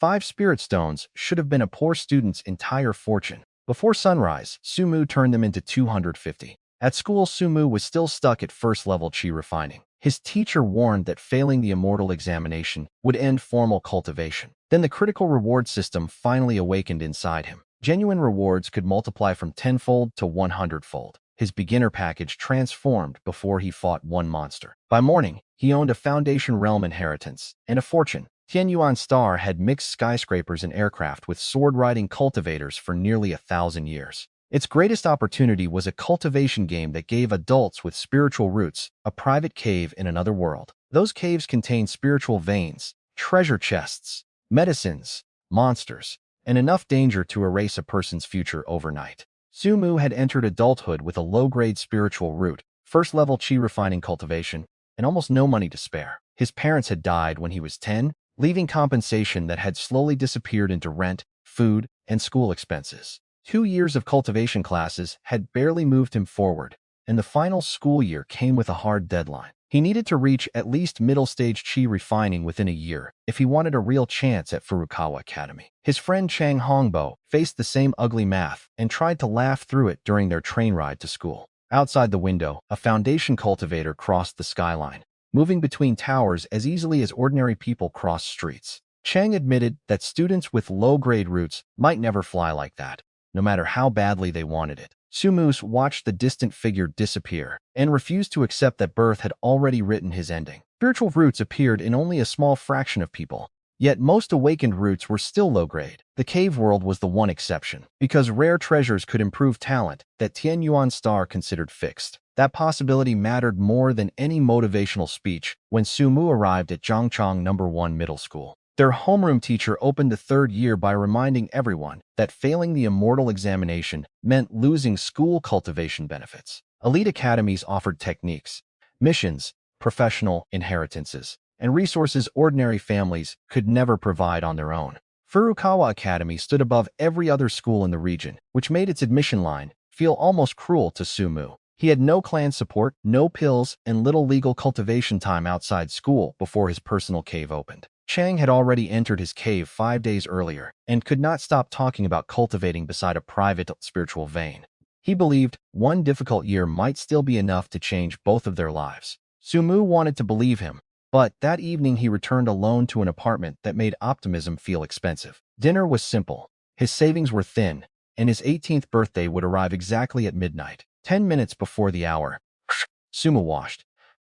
5 spirit stones should have been a poor student's entire fortune. Before sunrise, Sumu turned them into 250. At school, Sumu was still stuck at first-level chi refining. His teacher warned that failing the Immortal Examination would end formal cultivation. Then the critical reward system finally awakened inside him. Genuine rewards could multiply from tenfold to 100-fold. His beginner package transformed before he fought one monster. By morning, he owned a Foundation Realm inheritance and a fortune. Tianyuan Star had mixed skyscrapers and aircraft with sword-riding cultivators for nearly 1,000 years. Its greatest opportunity was a cultivation game that gave adults with spiritual roots a private cave in another world. Those caves contained spiritual veins, treasure chests, medicines, monsters, and enough danger to erase a person's future overnight. Sumu had entered adulthood with a low-grade spiritual root, first-level chi refining cultivation, and almost no money to spare. His parents had died when he was 10, leaving compensation that had slowly disappeared into rent, food, and school expenses. 2 years of cultivation classes had barely moved him forward, and the final school year came with a hard deadline. He needed to reach at least middle-stage chi refining within a year if he wanted a real chance at Furukawa Academy. His friend Chang Hongbo faced the same ugly math and tried to laugh through it during their train ride to school. Outside the window, a Foundation cultivator crossed the skyline, moving between towers as easily as ordinary people cross streets. Chang admitted that students with low-grade roots might never fly like that, no matter how badly they wanted it. Sumus watched the distant figure disappear and refused to accept that birth had already written his ending. Spiritual roots appeared in only a small fraction of people, yet most awakened roots were still low-grade. The cave world was the one exception, because rare treasures could improve talent that Tianyuan Star considered fixed. That possibility mattered more than any motivational speech when Sumu arrived at Zhangchang No. 1 Middle School. Their homeroom teacher opened the third year by reminding everyone that failing the Immortal Examination meant losing school cultivation benefits. Elite academies offered techniques, missions, professional inheritances, and resources ordinary families could never provide on their own. Furukawa Academy stood above every other school in the region, which made its admission line feel almost cruel to Sumu. He had no clan support, no pills, and little legal cultivation time outside school before his personal cave opened. Chang had already entered his cave 5 days earlier and could not stop talking about cultivating beside a private spiritual vein. He believed one difficult year might still be enough to change both of their lives. Sumu wanted to believe him, but that evening he returned alone to an apartment that made optimism feel expensive. Dinner was simple, his savings were thin, and his 18th birthday would arrive exactly at midnight. 10 minutes before the hour, Sumu washed,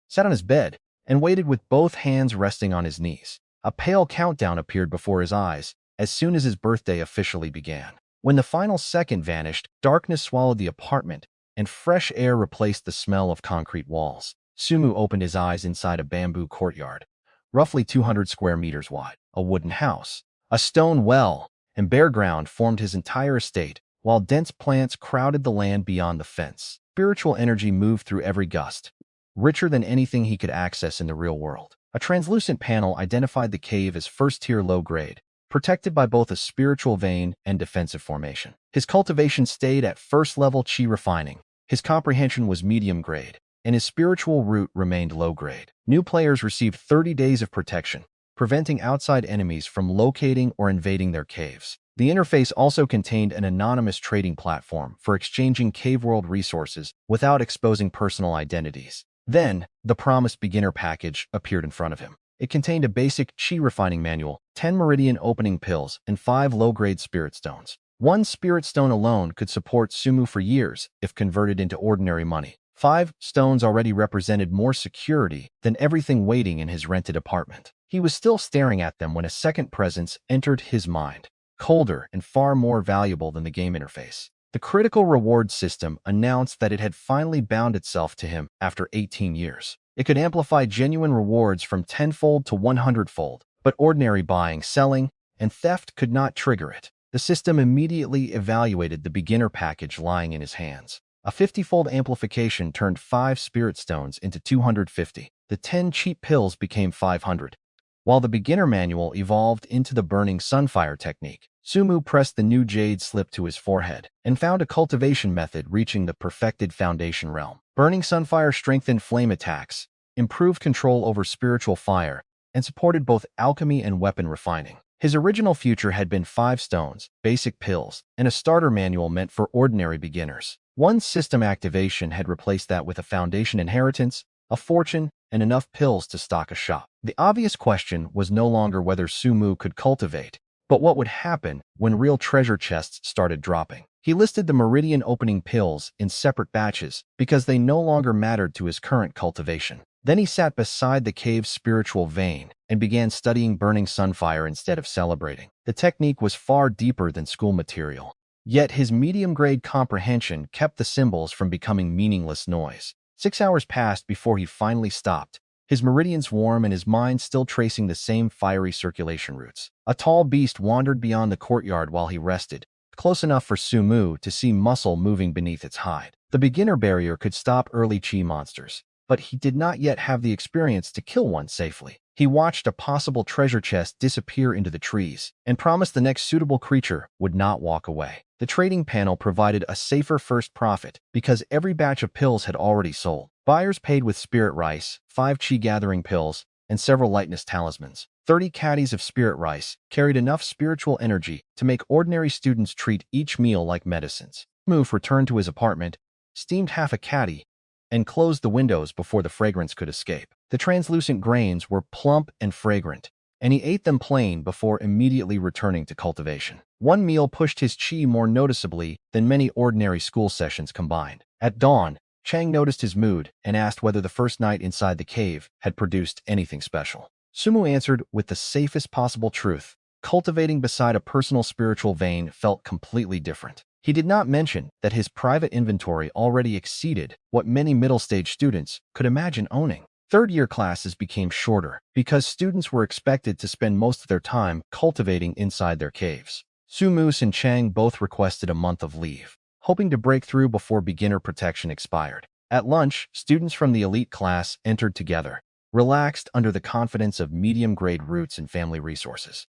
sat on his bed, and waited with both hands resting on his knees. A pale countdown appeared before his eyes as soon as his birthday officially began. When the final second vanished, darkness swallowed the apartment, and fresh air replaced the smell of concrete walls. Sumu opened his eyes inside a bamboo courtyard, roughly 200 square meters wide. A wooden house, a stone well, and bare ground formed his entire estate, while dense plants crowded the land beyond the fence. Spiritual energy moved through every gust, richer than anything he could access in the real world. A translucent panel identified the cave as first-tier low-grade, protected by both a spiritual vein and defensive formation. His cultivation stayed at first-level chi refining, his comprehension was medium-grade, and his spiritual root remained low-grade. New players received 30 days of protection, preventing outside enemies from locating or invading their caves. The interface also contained an anonymous trading platform for exchanging cave world resources without exposing personal identities. Then, the promised beginner package appeared in front of him. It contained a basic chi refining manual, 10 meridian opening pills, and 5 low-grade spirit stones. One spirit stone alone could support Sumu for years if converted into ordinary money. 5 stones already represented more security than everything waiting in his rented apartment. He was still staring at them when a second presence entered his mind, colder and far more valuable than the game interface. The critical reward system announced that it had finally bound itself to him after 18 years. It could amplify genuine rewards from tenfold to 100-fold, but ordinary buying, selling, and theft could not trigger it. The system immediately evaluated the beginner package lying in his hands. A 50-fold amplification turned 5 spirit stones into 250. The 10 cheap pills became 500, while the beginner manual evolved into the burning sunfire technique. Sumu pressed the new jade slip to his forehead and found a cultivation method reaching the perfected Foundation realm. Burning sunfire strengthened flame attacks, improved control over spiritual fire, and supported both alchemy and weapon refining. His original future had been 5 stones, basic pills, and a starter manual meant for ordinary beginners. One system activation had replaced that with a foundation inheritance, a fortune, and enough pills to stock a shop. The obvious question was no longer whether Sumu could cultivate, but what would happen when real treasure chests started dropping. He listed the meridian opening pills in separate batches because they no longer mattered to his current cultivation. Then he sat beside the cave's spiritual vein and began studying burning sunfire instead of celebrating. The technique was far deeper than school material, yet his medium-grade comprehension kept the symbols from becoming meaningless noise. 6 hours passed before he finally stopped, his meridians warm and his mind still tracing the same fiery circulation routes. A tall beast wandered beyond the courtyard while he rested, close enough for Sumu to see muscle moving beneath its hide. The beginner barrier could stop early chi monsters, but he did not yet have the experience to kill one safely. He watched a possible treasure chest disappear into the trees and promised the next suitable creature would not walk away. The trading panel provided a safer first profit because every batch of pills had already sold. Buyers paid with spirit rice, 5 chi gathering pills, and several lightness talismans. 30 caddies of spirit rice carried enough spiritual energy to make ordinary students treat each meal like medicines. Moof returned to his apartment, steamed half a caddy, and closed the windows before the fragrance could escape. The translucent grains were plump and fragrant, and he ate them plain before immediately returning to cultivation. One meal pushed his chi more noticeably than many ordinary school sessions combined. At dawn, Chang noticed his mood and asked whether the first night inside the cave had produced anything special. Sumu answered with the safest possible truth. Cultivating beside a personal spiritual vein felt completely different. He did not mention that his private inventory already exceeded what many middle-stage students could imagine owning. Third-year classes became shorter because students were expected to spend most of their time cultivating inside their caves. Sumu and Chang both requested a month of leave, hoping to break through before beginner protection expired. At lunch, students from the elite class entered together, relaxed under the confidence of medium-grade roots and family resources.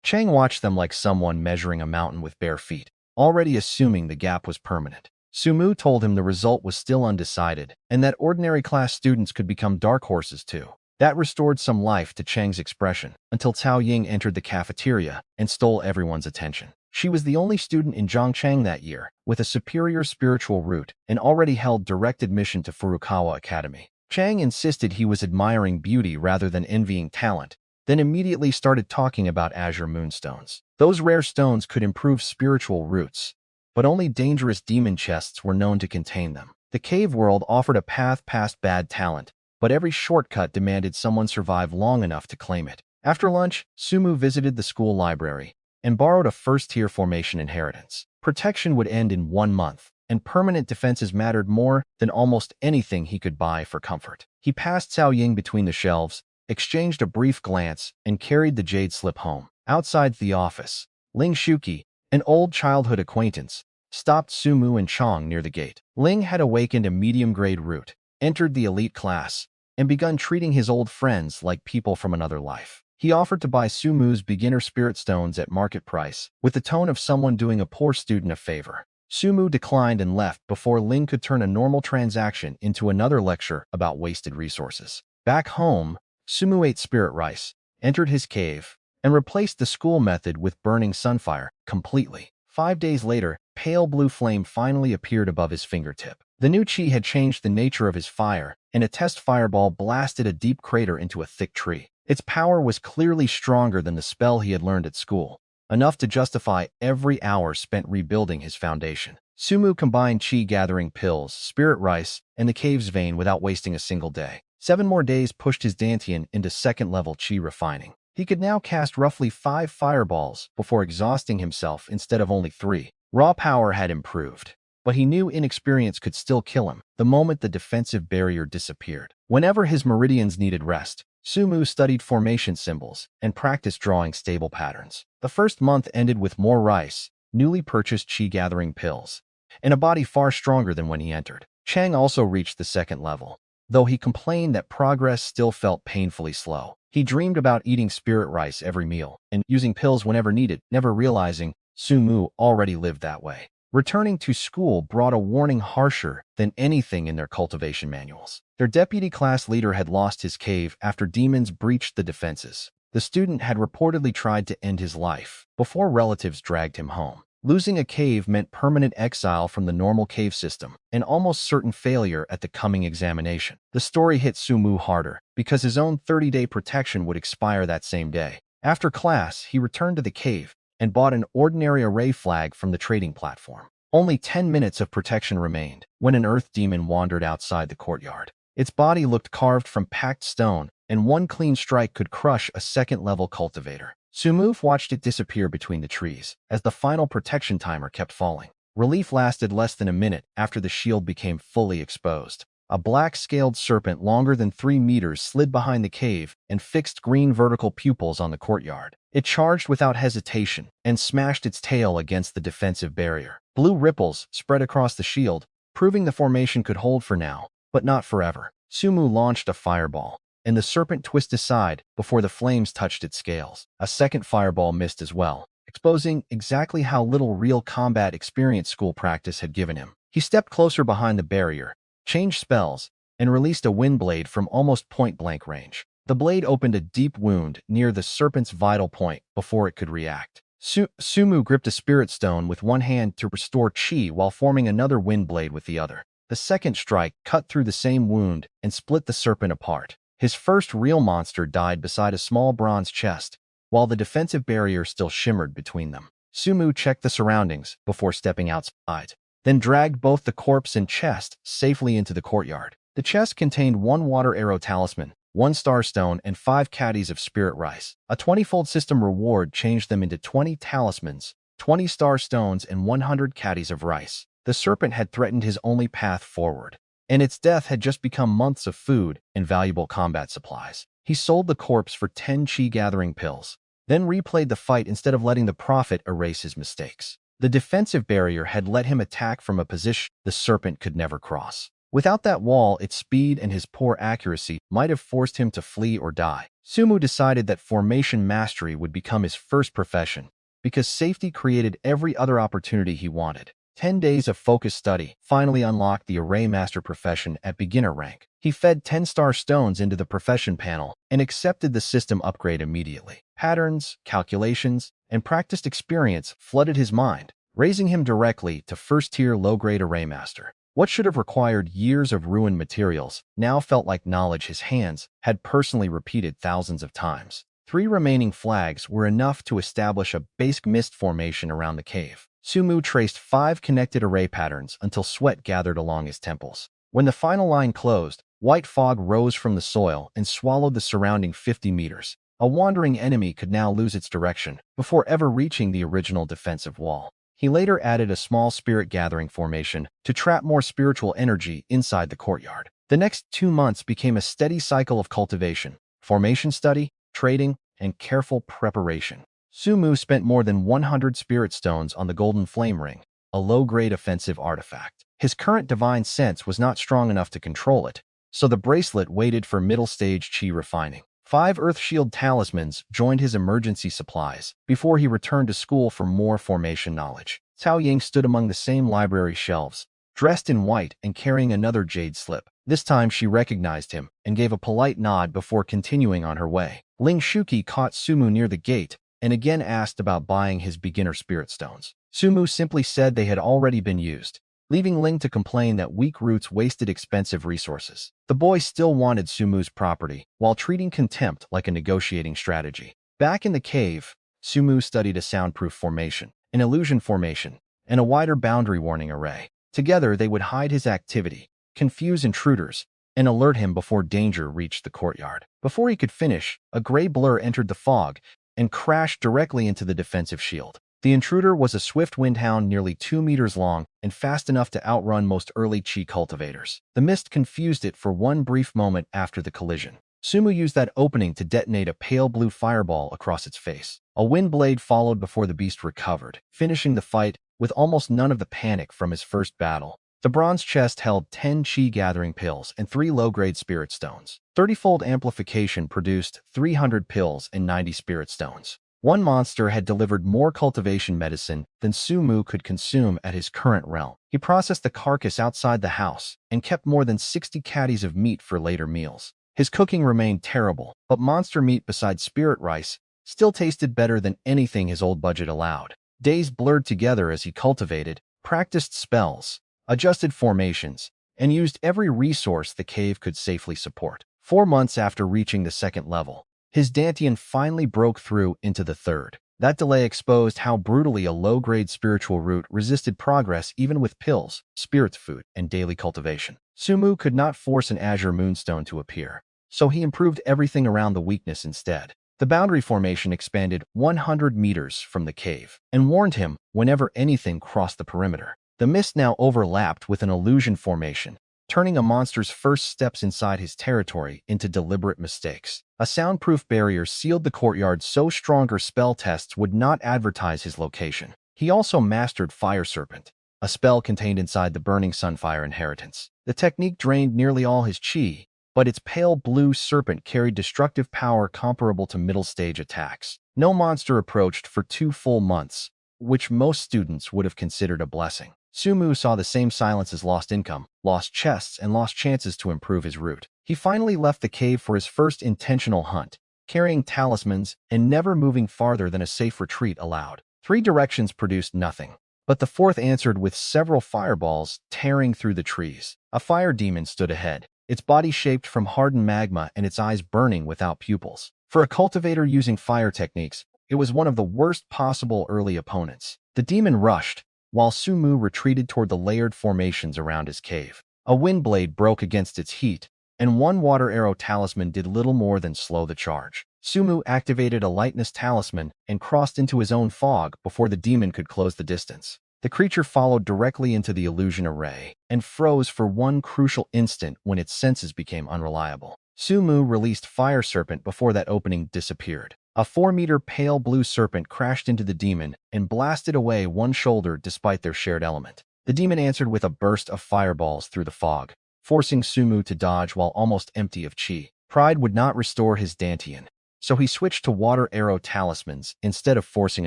Chang watched them like someone measuring a mountain with bare feet, already assuming the gap was permanent. Sumu told him the result was still undecided and that ordinary class students could become dark horses too. That restored some life to Chang's expression until Cao Ying entered the cafeteria and stole everyone's attention. She was the only student in Zhongchang that year with a superior spiritual root and already held direct admission to Furukawa Academy. Chang insisted he was admiring beauty rather than envying talent, then immediately started talking about azure moonstones. Those rare stones could improve spiritual roots, but only dangerous demon chests were known to contain them. The cave world offered a path past bad talent, but every shortcut demanded someone survive long enough to claim it. After lunch, Sumu visited the school library and borrowed a first-tier formation inheritance. Protection would end in 1 month, and permanent defenses mattered more than almost anything he could buy for comfort. He passed Cao Ying between the shelves, exchanged a brief glance, and carried the jade slip home. Outside the office, Ling Shuqi, an old childhood acquaintance, stopped Sumu and Chang near the gate. Ling had awakened a medium-grade root, entered the elite class, and begun treating his old friends like people from another life. He offered to buy Sumu's beginner spirit stones at market price, with the tone of someone doing a poor student a favor. Sumu declined and left before Ling could turn a normal transaction into another lecture about wasted resources. Back home, Sumu ate spirit rice, entered his cave, and replaced the school method with burning sunfire completely. 5 days later, pale blue flame finally appeared above his fingertip. The new chi had changed the nature of his fire, and a test fireball blasted a deep crater into a thick tree. Its power was clearly stronger than the spell he had learned at school, enough to justify every hour spent rebuilding his foundation. Sumu combined chi gathering pills, spirit rice, and the cave's vein without wasting a single day. 7 more days pushed his Dantian into second-level chi refining. He could now cast roughly 5 fireballs before exhausting himself instead of only 3. Raw power had improved, but he knew inexperience could still kill him the moment the defensive barrier disappeared. Whenever his meridians needed rest, Sumu studied formation symbols and practiced drawing stable patterns. The first month ended with more rice, newly purchased chi-gathering pills, and a body far stronger than when he entered. Chang also reached the second level, though he complained that progress still felt painfully slow. He dreamed about eating spirit rice every meal and using pills whenever needed, never realizing Sumu already lived that way. Returning to school brought a warning harsher than anything in their cultivation manuals. Their deputy class leader had lost his cave after demons breached the defenses. The student had reportedly tried to end his life before relatives dragged him home. Losing a cave meant permanent exile from the normal cave system and almost certain failure at the coming examination. The story hit Sumu harder because his own 30-day protection would expire that same day. After class, he returned to the cave and bought an ordinary array flag from the trading platform. Only 10 minutes of protection remained when an earth demon wandered outside the courtyard. Its body looked carved from packed stone, and one clean strike could crush a second-level cultivator. Sumu watched it disappear between the trees as the final protection timer kept falling. Relief lasted less than a minute after the shield became fully exposed. A black-scaled serpent longer than 3 meters slid behind the cave and fixed green vertical pupils on the courtyard. It charged without hesitation and smashed its tail against the defensive barrier. Blue ripples spread across the shield, proving the formation could hold for now, but not forever. Sumu launched a fireball, and the serpent twisted aside before the flames touched its scales. A second fireball missed as well, exposing exactly how little real combat experience school practice had given him. He stepped closer behind the barrier, changed spells, and released a wind blade from almost point-blank range. The blade opened a deep wound near the serpent's vital point before it could react. Sumu gripped a spirit stone with one hand to restore chi while forming another wind blade with the other. The second strike cut through the same wound and split the serpent apart. His first real monster died beside a small bronze chest, while the defensive barrier still shimmered between them. Sumu checked the surroundings before stepping outside, then dragged both the corpse and chest safely into the courtyard. The chest contained 1 water arrow talisman, 1 star stone, and 5 caddies of spirit rice. A 20-fold system reward changed them into 20 talismans, 20 star stones, and 100 caddies of rice. The serpent had threatened his only path forward, and its death had just become months of food and valuable combat supplies. He sold the corpse for 10 chi-gathering pills, then replayed the fight instead of letting the profit erase his mistakes. The defensive barrier had let him attack from a position the serpent could never cross. Without that wall, its speed and his poor accuracy might have forced him to flee or die. Sumu decided that formation mastery would become his first profession, because safety created every other opportunity he wanted. 10 days of focused study finally unlocked the array master profession at beginner rank. He fed 10-star stones into the profession panel and accepted the system upgrade immediately. Patterns, calculations, and practiced experience flooded his mind, raising him directly to first-tier low-grade array master. What should have required years of ruined materials now felt like knowledge his hands had personally repeated thousands of times. 3 remaining flags were enough to establish a basic mist formation around the cave. Sumu traced 5 connected array patterns until sweat gathered along his temples. When the final line closed, white fog rose from the soil and swallowed the surrounding 50 meters. A wandering enemy could now lose its direction before ever reaching the original defensive wall. He later added a small spirit gathering formation to trap more spiritual energy inside the courtyard. The next 2 months became a steady cycle of cultivation, formation study, trading, and careful preparation. Sumu spent more than 100 spirit stones on the golden flame ring, a low-grade offensive artifact. His current divine sense was not strong enough to control it, so the bracelet waited for middle-stage chi refining. 5 Earth Shield talismans joined his emergency supplies before he returned to school for more formation knowledge. Cao Ying stood among the same library shelves, dressed in white and carrying another jade slip. This time she recognized him and gave a polite nod before continuing on her way. Ling Shuqi caught Sumu near the gate and again asked about buying his beginner spirit stones. Sumu simply said they had already been used, leaving Ling to complain that weak roots wasted expensive resources. The boy still wanted Sumu's property, while treating contempt like a negotiating strategy. Back in the cave, Sumu studied a soundproof formation, an illusion formation, and a wider boundary warning array. Together, they would hide his activity, confuse intruders, and alert him before danger reached the courtyard. Before he could finish, a gray blur entered the fog and crashed directly into the defensive shield. The intruder was a swift windhound nearly 2 meters long and fast enough to outrun most early chi cultivators. The mist confused it for one brief moment after the collision. Sumu used that opening to detonate a pale blue fireball across its face. A wind blade followed before the beast recovered, finishing the fight with almost none of the panic from his first battle. The bronze chest held 10 chi-gathering pills and 3 low-grade spirit stones. 30-fold amplification produced 300 pills and 90 spirit stones. One monster had delivered more cultivation medicine than Sumu could consume at his current realm. He processed the carcass outside the house and kept more than 60 caddies of meat for later meals. His cooking remained terrible, but monster meat beside spirit rice still tasted better than anything his old budget allowed. Days blurred together as he cultivated, practiced spells, adjusted formations, and used every resource the cave could safely support. 4 months after reaching the second level, his dantian finally broke through into the third. That delay exposed how brutally a low-grade spiritual root resisted progress even with pills, spirit food, and daily cultivation. Sumu could not force an azure moonstone to appear, so he improved everything around the weakness instead. The boundary formation expanded 100 meters from the cave and warned him whenever anything crossed the perimeter. The mist now overlapped with an illusion formation, turning a monster's first steps inside his territory into deliberate mistakes. A soundproof barrier sealed the courtyard so stronger spell tests would not advertise his location. He also mastered Fire Serpent, a spell contained inside the Burning Sunfire inheritance. The technique drained nearly all his chi, but its pale blue serpent carried destructive power comparable to middle-stage attacks. No monster approached for 2 full months, which most students would have considered a blessing. Sumu saw the same silence as lost income, lost chests, and lost chances to improve his route. He finally left the cave for his first intentional hunt, carrying talismans and never moving farther than a safe retreat allowed. 3 directions produced nothing, but the fourth answered with several fireballs tearing through the trees. A fire demon stood ahead, its body shaped from hardened magma and its eyes burning without pupils. For a cultivator using fire techniques, it was one of the worst possible early opponents. The demon rushed, while Sumu retreated toward the layered formations around his cave. A wind blade broke against its heat, and one water arrow talisman did little more than slow the charge. Sumu activated a lightness talisman and crossed into his own fog before the demon could close the distance. The creature followed directly into the illusion array and froze for one crucial instant when its senses became unreliable. Sumu released Fire Serpent before that opening disappeared. A 4-meter pale blue serpent crashed into the demon and blasted away one shoulder despite their shared element. The demon answered with a burst of fireballs through the fog, forcing Sumu to dodge while almost empty of chi. Pride would not restore his dantian, so he switched to water arrow talismans instead of forcing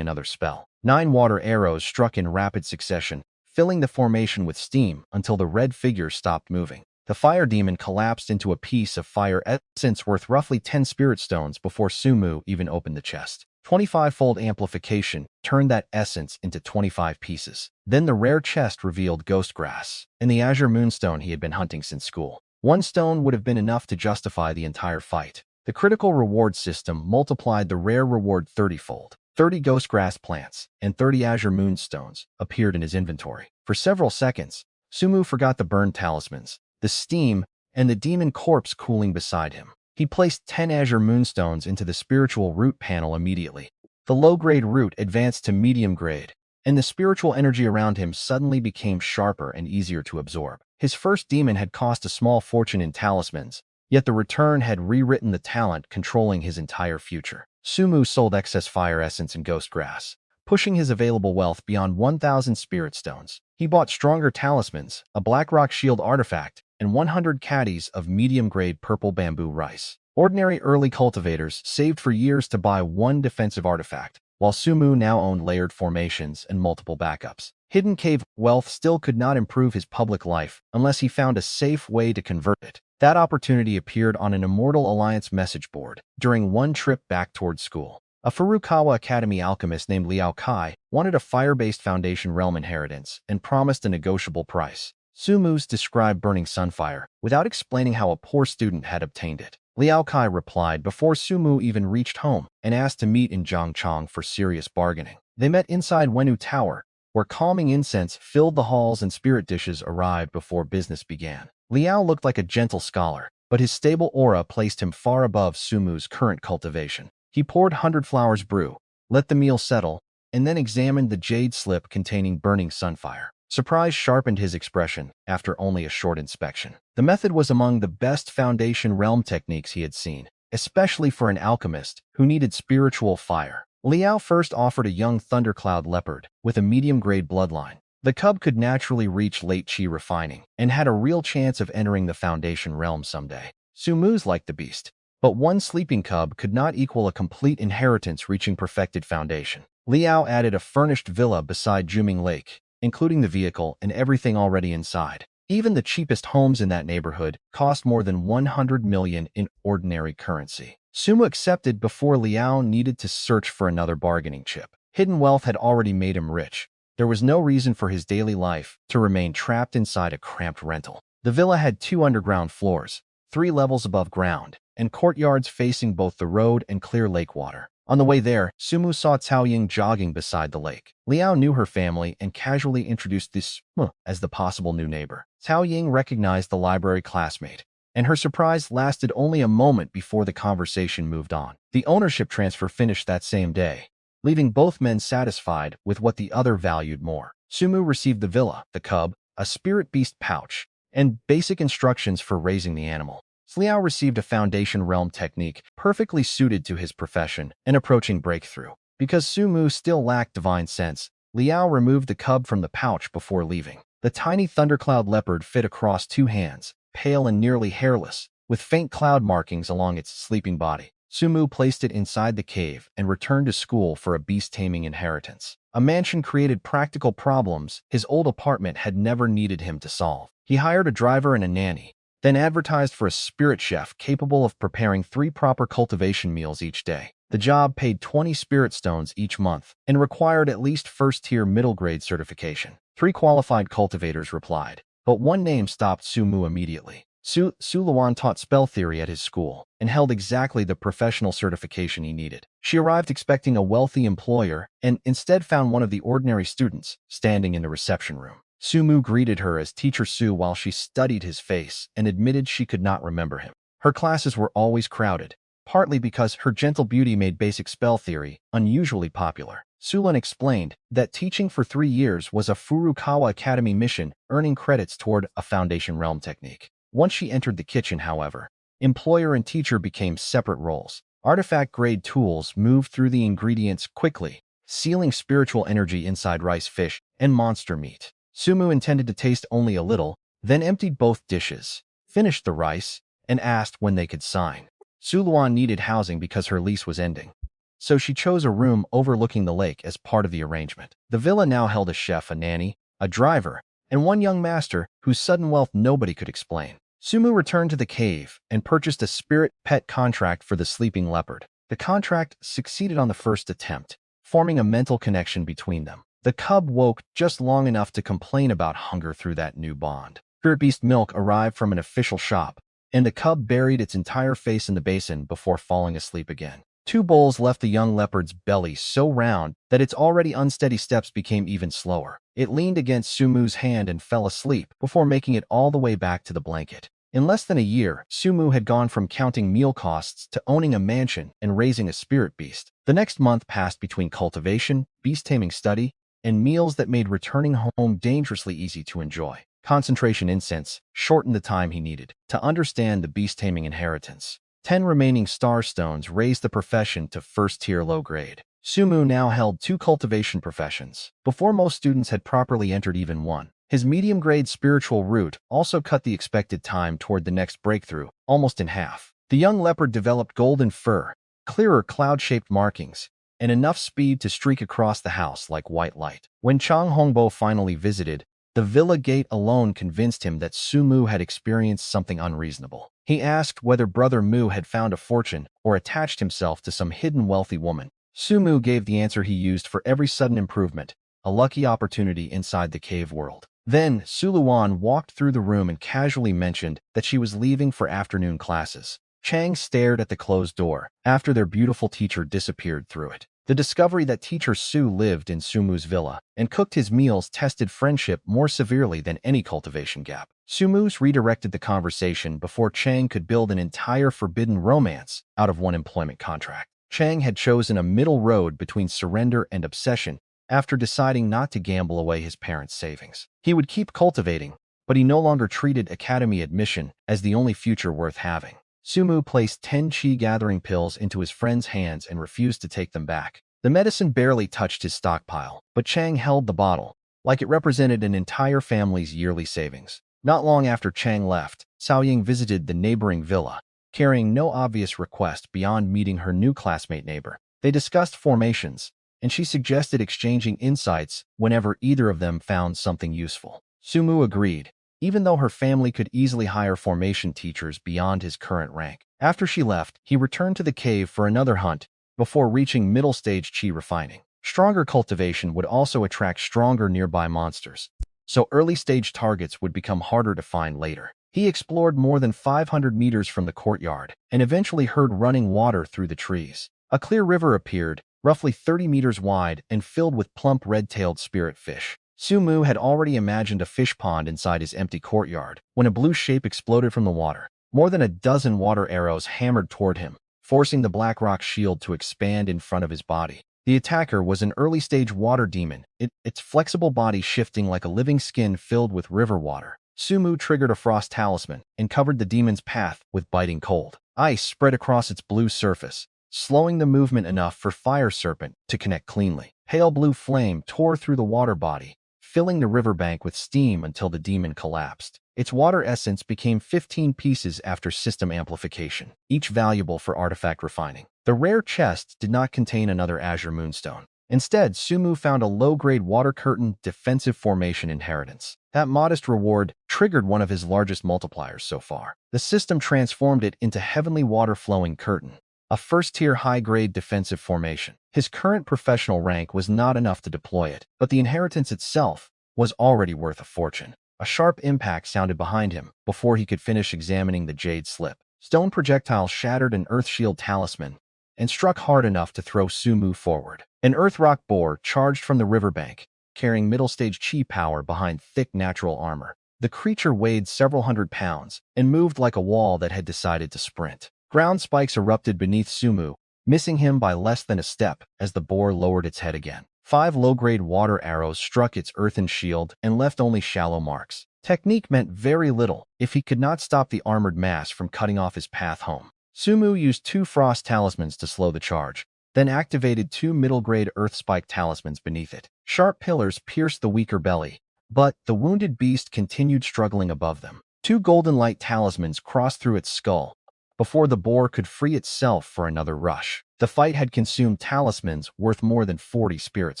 another spell. 9 water arrows struck in rapid succession, filling the formation with steam until the red figure stopped moving. The fire demon collapsed into a piece of fire essence worth roughly 10 spirit stones before Sumu even opened the chest. 25-fold amplification turned that essence into 25 pieces. Then the rare chest revealed ghost grass and the azure moonstone he had been hunting since school. 1 stone would have been enough to justify the entire fight. The critical reward system multiplied the rare reward 30-fold. 30 ghost grass plants and 30 azure moonstones appeared in his inventory. For several seconds, Sumu forgot the burned talismans, the steam, and the demon corpse cooling beside him. He placed 10 azure moonstones into the spiritual root panel immediately. The low-grade root advanced to medium grade, and the spiritual energy around him suddenly became sharper and easier to absorb. His first demon had cost a small fortune in talismans, yet the return had rewritten the talent controlling his entire future. Sumu sold excess fire essence and ghost grass, pushing his available wealth beyond 1,000 spirit stones. He bought stronger talismans, a black rock shield artifact, and 100 caddies of medium-grade purple bamboo rice. Ordinary early cultivators saved for years to buy 1 defensive artifact, while Sumu now owned layered formations and multiple backups. Hidden cave wealth still could not improve his public life unless he found a safe way to convert it. That opportunity appeared on an Immortal Alliance message board during one trip back toward school. A Furukawa Academy alchemist named Liao Kai wanted a fire-based Foundation realm inheritance and promised a negotiable price. Sumu's described Burning Sunfire without explaining how a poor student had obtained it. Liao Kai replied before Sumu even reached home and asked to meet in Zhangchang for serious bargaining. They met inside Wenu Tower, where calming incense filled the halls and spirit dishes arrived before business began. Liao looked like a gentle scholar, but his stable aura placed him far above Sumu's current cultivation. He poured 100 flowers brew, let the meal settle, and then examined the jade slip containing Burning Sunfire. Surprise sharpened his expression after only a short inspection. The method was among the best Foundation realm techniques he had seen, especially for an alchemist who needed spiritual fire. Liao first offered a young thundercloud leopard with a medium-grade bloodline. The cub could naturally reach late chi refining and had a real chance of entering the Foundation realm someday. Sumu's liked the beast, but 1 sleeping cub could not equal a complete inheritance reaching perfected Foundation. Liao added a furnished villa beside Juming Lake, including the vehicle and everything already inside. Even the cheapest homes in that neighborhood cost more than 100 million in ordinary currency. Sumu accepted before Liao needed to search for another bargaining chip. Hidden wealth had already made him rich. There was no reason for his daily life to remain trapped inside a cramped rental. The villa had 2 underground floors, 3 levels above ground, and courtyards facing both the road and clear lake water. On the way there, Sumu saw Cao Ying jogging beside the lake. Liao knew her family and casually introduced this as the possible new neighbor. Cao Ying recognized the library classmate, and her surprise lasted only a moment before the conversation moved on. The ownership transfer finished that same day, leaving both men satisfied with what the other valued more. Sumu received the villa, the cub, a spirit beast pouch, and basic instructions for raising the animal. Liao received a foundation realm technique perfectly suited to his profession and approaching breakthrough. Because Sumu still lacked divine sense, Liao removed the cub from the pouch before leaving. The tiny thundercloud leopard fit across 2 hands, pale and nearly hairless, with faint cloud markings along its sleeping body. Sumu placed it inside the cave and returned to school for a beast-taming inheritance. A mansion created practical problems his old apartment had never needed him to solve. He hired a driver and a nanny, then advertised for a spirit chef capable of preparing 3 proper cultivation meals each day. The job paid 20 spirit stones each month and required at least first-tier middle-grade certification. 3 qualified cultivators replied, but one name stopped Sumu immediately. Su Luan taught spell theory at his school and held exactly the professional certification he needed. She arrived expecting a wealthy employer and instead found one of the ordinary students standing in the reception room. Sumu greeted her as Teacher Su while she studied his face and admitted she could not remember him. Her classes were always crowded, partly because her gentle beauty made basic spell theory unusually popular. Sulan explained that teaching for 3 years was a Furukawa Academy mission, earning credits toward a foundation realm technique. Once she entered the kitchen, however, employer and teacher became separate roles. Artifact-grade tools moved through the ingredients quickly, sealing spiritual energy inside rice, fish, and monster meat. Sumu intended to taste only a little, then emptied both dishes, finished the rice, and asked when they could sign. Suluan needed housing because her lease was ending, so she chose a room overlooking the lake as part of the arrangement. The villa now held a chef, a nanny, a driver, and one young master whose sudden wealth nobody could explain. Sumu returned to the cave and purchased a spirit pet contract for the sleeping leopard. The contract succeeded on the first attempt, forming a mental connection between them. The cub woke just long enough to complain about hunger through that new bond. Spirit Beast milk arrived from an official shop, and the cub buried its entire face in the basin before falling asleep again. 2 bowls left the young leopard's belly so round that its already unsteady steps became even slower. It leaned against Sumu's hand and fell asleep before making it all the way back to the blanket. In less than a year, Sumu had gone from counting meal costs to owning a mansion and raising a spirit beast. The next month passed between cultivation, beast-taming study, and meals that made returning home dangerously easy to enjoy. Concentration incense shortened the time he needed to understand the beast-taming inheritance. 10 remaining star stones raised the profession to first-tier low grade. Sumu now held 2 cultivation professions, before most students had properly entered even one. His medium-grade spiritual route also cut the expected time toward the next breakthrough almost in half. The young leopard developed golden fur, clearer cloud-shaped markings, and enough speed to streak across the house like white light. When Chang Hongbo finally visited, the villa gate alone convinced him that Sumu had experienced something unreasonable. He asked whether Brother Mu had found a fortune or attached himself to some hidden wealthy woman. Sumu gave the answer he used for every sudden improvement, a lucky opportunity inside the cave world. Then, Suluan walked through the room and casually mentioned that she was leaving for afternoon classes. Chang stared at the closed door after their beautiful teacher disappeared through it. The discovery that teacher Su lived in Sumu's villa and cooked his meals tested friendship more severely than any cultivation gap. Sumu's redirected the conversation before Chang could build an entire forbidden romance out of one employment contract. Chang had chosen a middle road between surrender and obsession after deciding not to gamble away his parents' savings. He would keep cultivating, but he no longer treated academy admission as the only future worth having. Sumu placed 10 chi gathering pills into his friend's hands and refused to take them back. The medicine barely touched his stockpile, but Chang held the bottle, like it represented an entire family's yearly savings. Not long after Chang left, Cao Ying visited the neighboring villa, carrying no obvious request beyond meeting her new classmate neighbor. They discussed formations, and she suggested exchanging insights whenever either of them found something useful. Sumu agreed, even though her family could easily hire formation teachers beyond his current rank. After she left, he returned to the cave for another hunt before reaching middle stage chi refining. Stronger cultivation would also attract stronger nearby monsters, so early stage targets would become harder to find later. He explored more than 500 meters from the courtyard and eventually heard running water through the trees. A clear river appeared, roughly 30 meters wide and filled with plump red-tailed spirit fish. Sumu had already imagined a fish pond inside his empty courtyard when a blue shape exploded from the water. More than a dozen water arrows hammered toward him, forcing the black rock shield to expand in front of his body. The attacker was an early-stage water demon, its flexible body shifting like a living skin filled with river water. Sumu triggered a frost talisman and covered the demon's path with biting cold. Ice spread across its blue surface, slowing the movement enough for Fire Serpent to connect cleanly. Pale blue flame tore through the water body, filling the riverbank with steam until the demon collapsed. Its water essence became 15 pieces after system amplification, each valuable for artifact refining. The rare chest did not contain another Azure Moonstone. Instead, Sumu found a low-grade water curtain defensive formation inheritance. That modest reward triggered one of his largest multipliers so far. The system transformed it into heavenly water-flowing curtain, a first-tier high-grade defensive formation. His current professional rank was not enough to deploy it, but the inheritance itself was already worth a fortune. A sharp impact sounded behind him before he could finish examining the jade slip. Stone projectile shattered an earth shield talisman and struck hard enough to throw Sumu forward. An earth rock boar charged from the riverbank, carrying middle-stage chi power behind thick natural armor. The creature weighed several hundred pounds and moved like a wall that had decided to sprint. Ground spikes erupted beneath Sumu, missing him by less than a step as the boar lowered its head again. 5 low-grade water arrows struck its earthen shield and left only shallow marks. Technique meant very little if he could not stop the armored mass from cutting off his path home. Sumu used 2 frost talismans to slow the charge, then activated 2 middle-grade earth spike talismans beneath it. Sharp pillars pierced the weaker belly, but the wounded beast continued struggling above them. 2 golden light talismans crossed through its skull before the boar could free itself for another rush. The fight had consumed talismans worth more than 40 spirit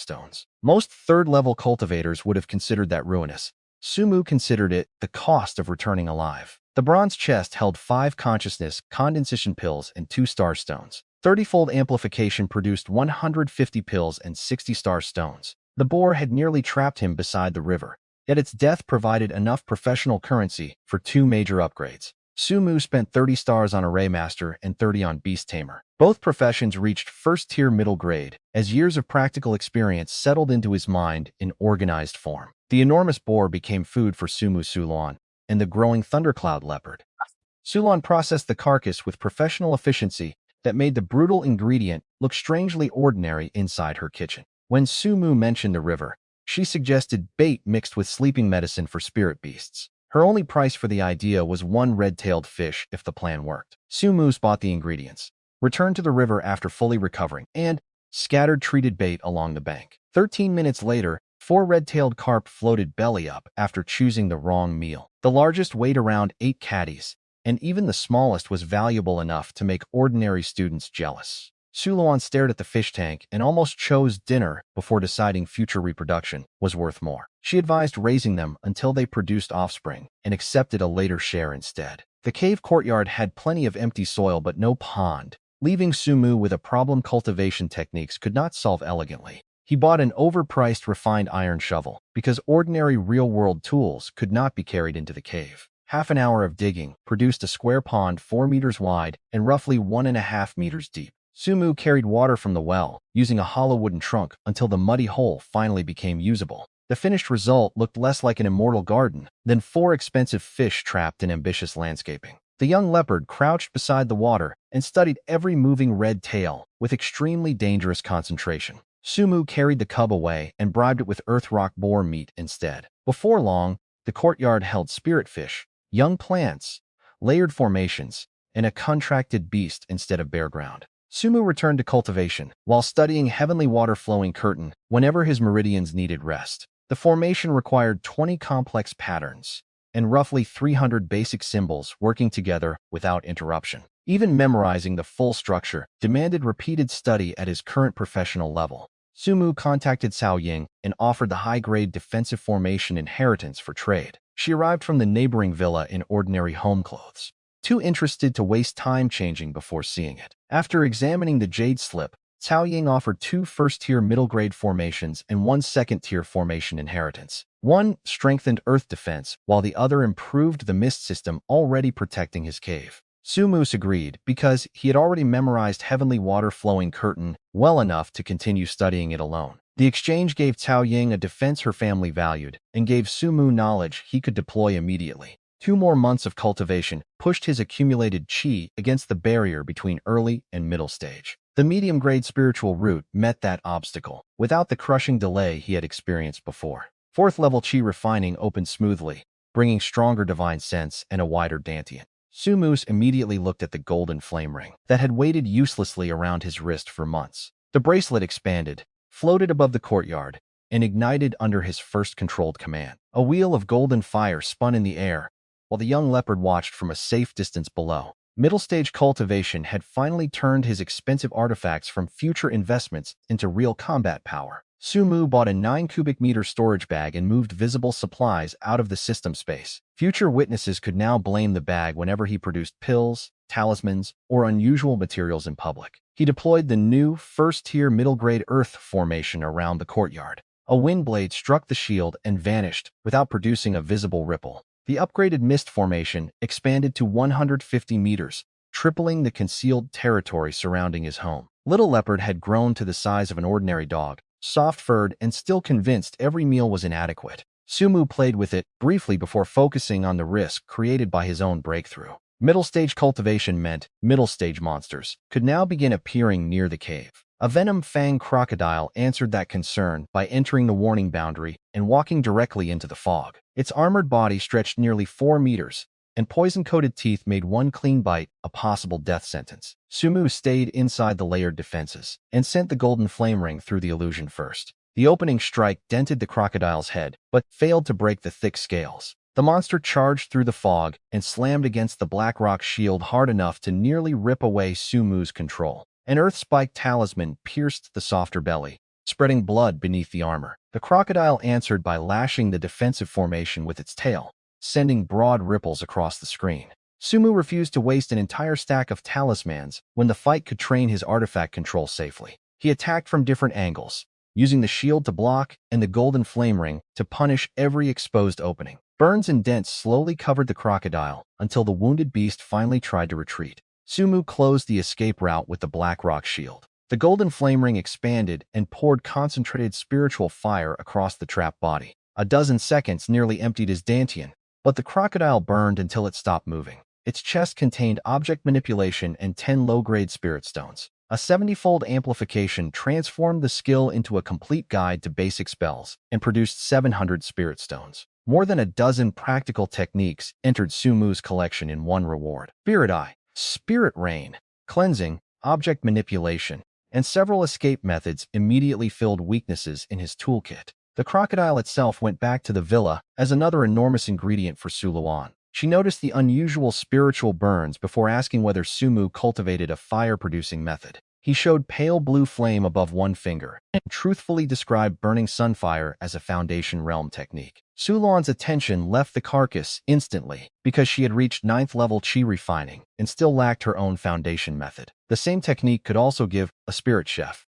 stones. Most third-level cultivators would have considered that ruinous. Sumu considered it the cost of returning alive. The bronze chest held 5 consciousness, condensation pills, and 2 star stones. 30-fold amplification produced 150 pills and 60 star stones. The boar had nearly trapped him beside the river, yet its death provided enough professional currency for 2 major upgrades. Sumu spent 30 stars on Array Master and 30 on Beast Tamer. Both professions reached first-tier middle grade as years of practical experience settled into his mind in organized form. The enormous boar became food for Sumu Sulon and the growing thundercloud leopard. Sulon processed the carcass with professional efficiency that made the brutal ingredient look strangely ordinary inside her kitchen. When Sumu mentioned the river, she suggested bait mixed with sleeping medicine for spirit beasts. Her only price for the idea was 1 red-tailed fish if the plan worked. Sumu bought the ingredients, returned to the river after fully recovering, and scattered treated bait along the bank. 13 minutes later, 4 red-tailed carp floated belly up after choosing the wrong meal. The largest weighed around 8 caddies, and even the smallest was valuable enough to make ordinary students jealous. Sulon stared at the fish tank and almost chose dinner before deciding future reproduction was worth more. She advised raising them until they produced offspring and accepted a later share instead. The cave courtyard had plenty of empty soil but no pond, leaving Sumu with a problem cultivation techniques could not solve elegantly. He bought an overpriced refined iron shovel because ordinary real-world tools could not be carried into the cave. Half an hour of digging produced a square pond 4 meters wide and roughly 1.5 meters deep. Sumu carried water from the well, using a hollow wooden trunk until the muddy hole finally became usable. The finished result looked less like an immortal garden than 4 expensive fish trapped in ambitious landscaping. The young leopard crouched beside the water and studied every moving red tail with extremely dangerous concentration. Sumu carried the cub away and bribed it with earth rock boar meat instead. Before long, the courtyard held spirit fish, young plants, layered formations, and a contracted beast instead of bare ground. Sumu returned to cultivation while studying heavenly water-flowing curtain whenever his meridians needed rest. The formation required 20 complex patterns and roughly 300 basic symbols working together without interruption. Even memorizing the full structure demanded repeated study at his current professional level. Sumu contacted Cao Ying and offered the high-grade defensive formation inheritance for trade. She arrived from the neighboring villa in ordinary home clothes, too interested to waste time changing before seeing it. After examining the jade slip, Cao Ying offered 2 first-tier middle-grade formations and 1 second-tier formation inheritance. One strengthened earth defense, while the other improved the mist system already protecting his cave. Su Moose agreed because he had already memorized Heavenly Water Flowing Curtain well enough to continue studying it alone. The exchange gave Cao Ying a defense her family valued and gave Su Mu knowledge he could deploy immediately. 2 more months of cultivation pushed his accumulated qi against the barrier between early and middle stage. The medium-grade spiritual route met that obstacle without the crushing delay he had experienced before. 4th-level qi refining opened smoothly, bringing stronger divine sense and a wider dantian. Su Moose immediately looked at the golden flame ring that had waited uselessly around his wrist for months. The bracelet expanded, floated above the courtyard, and ignited under his first controlled command. A wheel of golden fire spun in the air, while the young leopard watched from a safe distance below. Middle-stage cultivation had finally turned his expensive artifacts from future investments into real combat power. Su Mu bought a 9 cubic meter storage bag and moved visible supplies out of the system space. Future witnesses could now blame the bag whenever he produced pills, talismans, or unusual materials in public. He deployed the new first-tier middle-grade earth formation around the courtyard. A wind blade struck the shield and vanished without producing a visible ripple. The upgraded mist formation expanded to 150 meters, tripling the concealed territory surrounding his home. Little Leopard had grown to the size of an ordinary dog, soft-furred and still convinced every meal was inadequate. Su Mu played with it briefly before focusing on the risk created by his own breakthrough. Middle-stage cultivation meant middle-stage monsters could now begin appearing near the cave. A venom-fanged crocodile answered that concern by entering the warning boundary and walking directly into the fog. Its armored body stretched nearly 4 meters, and poison-coated teeth made one clean bite a possible death sentence. Su Mu stayed inside the layered defenses and sent the golden flame ring through the illusion first. The opening strike dented the crocodile's head, but failed to break the thick scales. The monster charged through the fog and slammed against the black rock shield hard enough to nearly rip away Su Mu's control. An earth-spiked talisman pierced the softer belly, spreading blood beneath the armor. The crocodile answered by lashing the defensive formation with its tail, sending broad ripples across the screen. Su Mu refused to waste an entire stack of talismans when the fight could train his artifact control safely. He attacked from different angles, using the shield to block and the golden flame ring to punish every exposed opening. Burns and dents slowly covered the crocodile until the wounded beast finally tried to retreat. Su Mu closed the escape route with the black rock shield. The golden flame ring expanded and poured concentrated spiritual fire across the trapped body. A dozen seconds nearly emptied his dantian, but the crocodile burned until it stopped moving. Its chest contained object manipulation and 10 low-grade spirit stones. A 70-fold amplification transformed the skill into a complete guide to basic spells and produced 700 spirit stones. More than a dozen practical techniques entered Su Mu's collection in one reward. Spirit Eye, Spirit Rain, Cleansing, Object Manipulation, and several escape methods immediately filled weaknesses in his toolkit. The crocodile itself went back to the villa as another enormous ingredient for Su Luan. She noticed the unusual spiritual burns before asking whether Su Mu cultivated a fire-producing method. He showed pale blue flame above one finger and truthfully described burning sunfire as a foundation realm technique. Su Luan's attention left the carcass instantly because she had reached 9th level qi refining and still lacked her own foundation method. The same technique could also give a spirit chef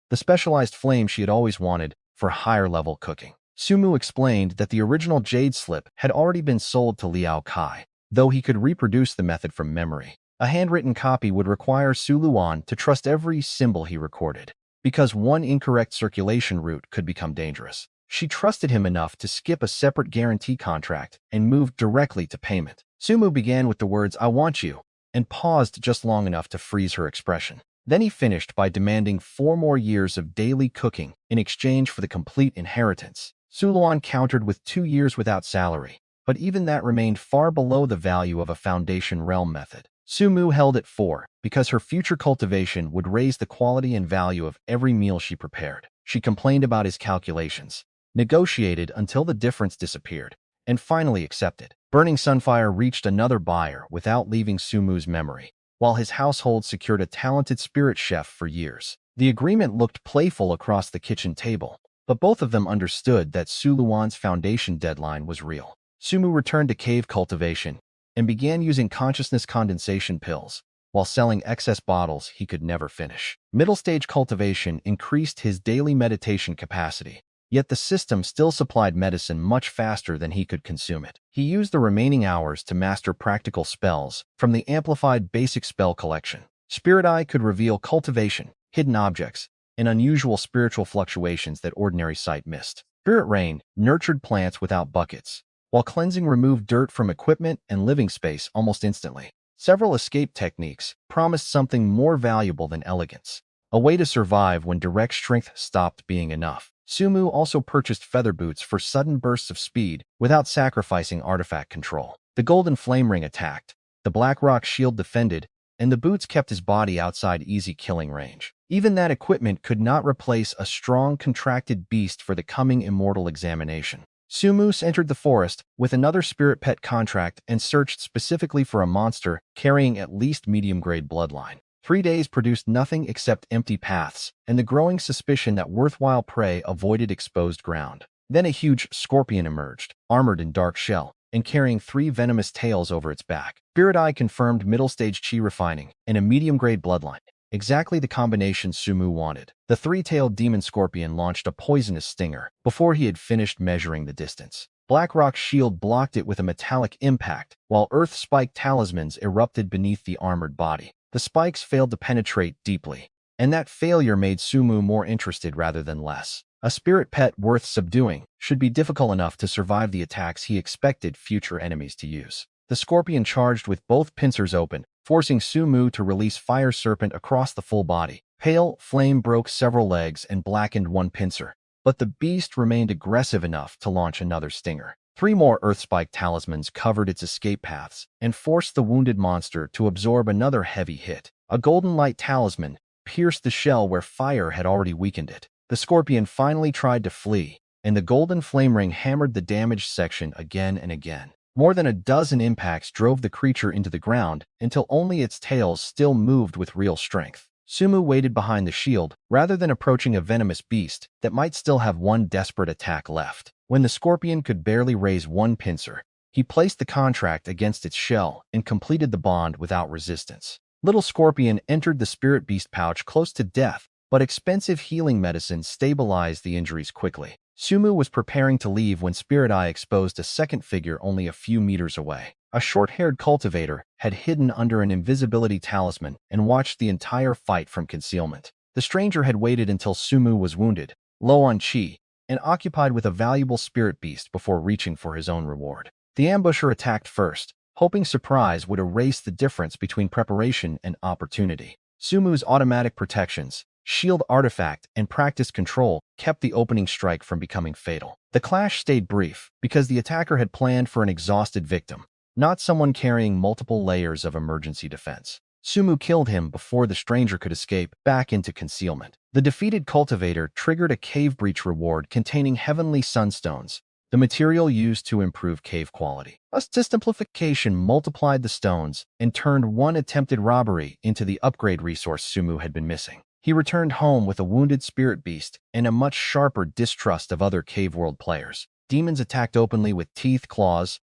the specialized flame she had always wanted for higher-level cooking. Su Mu explained that the original jade slip had already been sold to Liao Kai, though he could reproduce the method from memory. A handwritten copy would require Su Luan to trust every symbol he recorded, because one incorrect circulation route could become dangerous. She trusted him enough to skip a separate guarantee contract and move directly to payment. Su Mu began with the words, "I want you," and paused just long enough to freeze her expression. Then he finished by demanding 4 more years of daily cooking in exchange for the complete inheritance. Su Luan countered with 2 years without salary, but even that remained far below the value of a foundation realm method. Su Mu held at 4 because her future cultivation would raise the quality and value of every meal she prepared. She complained about his calculations, negotiated until the difference disappeared, and finally accepted. Burning Sunfire reached another buyer without leaving Su Mu's memory, while his household secured a talented spirit chef for years. The agreement looked playful across the kitchen table, but both of them understood that Su Luan's foundation deadline was real. Sumu returned to cave cultivation and began using consciousness condensation pills while selling excess bottles he could never finish. Middle stage cultivation increased his daily meditation capacity, yet the system still supplied medicine much faster than he could consume it. He used the remaining hours to master practical spells from the amplified basic spell collection. Spirit Eye could reveal cultivation, hidden objects, and unusual spiritual fluctuations that ordinary sight missed. Spirit Rain nurtured plants without buckets, while cleansing removed dirt from equipment and living space almost instantly. Several escape techniques promised something more valuable than elegance, a way to survive when direct strength stopped being enough. Sumu also purchased feather boots for sudden bursts of speed without sacrificing artifact control. The golden flame ring attacked, the black rock shield defended, and the boots kept his body outside easy killing range. Even that equipment could not replace a strong, contracted beast for the coming immortal examination. Sumus entered the forest with another spirit pet contract and searched specifically for a monster carrying at least medium-grade bloodline. 3 days produced nothing except empty paths and the growing suspicion that worthwhile prey avoided exposed ground. Then a huge scorpion emerged, armored in dark shell, and carrying 3 venomous tails over its back. Spirit Eye confirmed middle-stage chi refining and a medium-grade bloodline, exactly the combination Sumu wanted. The 3-tailed demon scorpion launched a poisonous stinger before he had finished measuring the distance. Blackrock's shield blocked it with a metallic impact, while earth spike talismans erupted beneath the armored body. The spikes failed to penetrate deeply, and that failure made Sumu more interested rather than less. A spirit pet worth subduing should be difficult enough to survive the attacks he expected future enemies to use. The scorpion charged with both pincers open, forcing Sumu to release Fire Serpent across the full body. Pale flame broke several legs and blackened one pincer, but the beast remained aggressive enough to launch another stinger. 3 more Earthspike talismans covered its escape paths and forced the wounded monster to absorb another heavy hit. A golden light talisman pierced the shell where fire had already weakened it. The scorpion finally tried to flee, and the golden flame ring hammered the damaged section again and again. More than a dozen impacts drove the creature into the ground until only its tails still moved with real strength. Sumu waited behind the shield rather than approaching a venomous beast that might still have one desperate attack left. When the scorpion could barely raise one pincer, he placed the contract against its shell and completed the bond without resistance. Little Scorpion entered the spirit beast pouch close to death, but expensive healing medicine stabilized the injuries quickly. Sumu was preparing to leave when Spirit Eye exposed a second figure only a few meters away. A short-haired cultivator had hidden under an invisibility talisman and watched the entire fight from concealment. The stranger had waited until Sumu was wounded, low on chi, and occupied with a valuable spirit beast before reaching for his own reward. The ambusher attacked first, hoping surprise would erase the difference between preparation and opportunity. Sumu's automatic protections, shield artifact, and practiced control kept the opening strike from becoming fatal. The clash stayed brief because the attacker had planned for an exhausted victim, not someone carrying multiple layers of emergency defense. Sumu killed him before the stranger could escape back into concealment. The defeated cultivator triggered a cave breach reward containing heavenly sunstones, the material used to improve cave quality. A simplification multiplied the stones and turned one attempted robbery into the upgrade resource Sumu had been missing. He returned home with a wounded spirit beast and a much sharper distrust of other cave world players. Demons attacked openly with teeth, claws,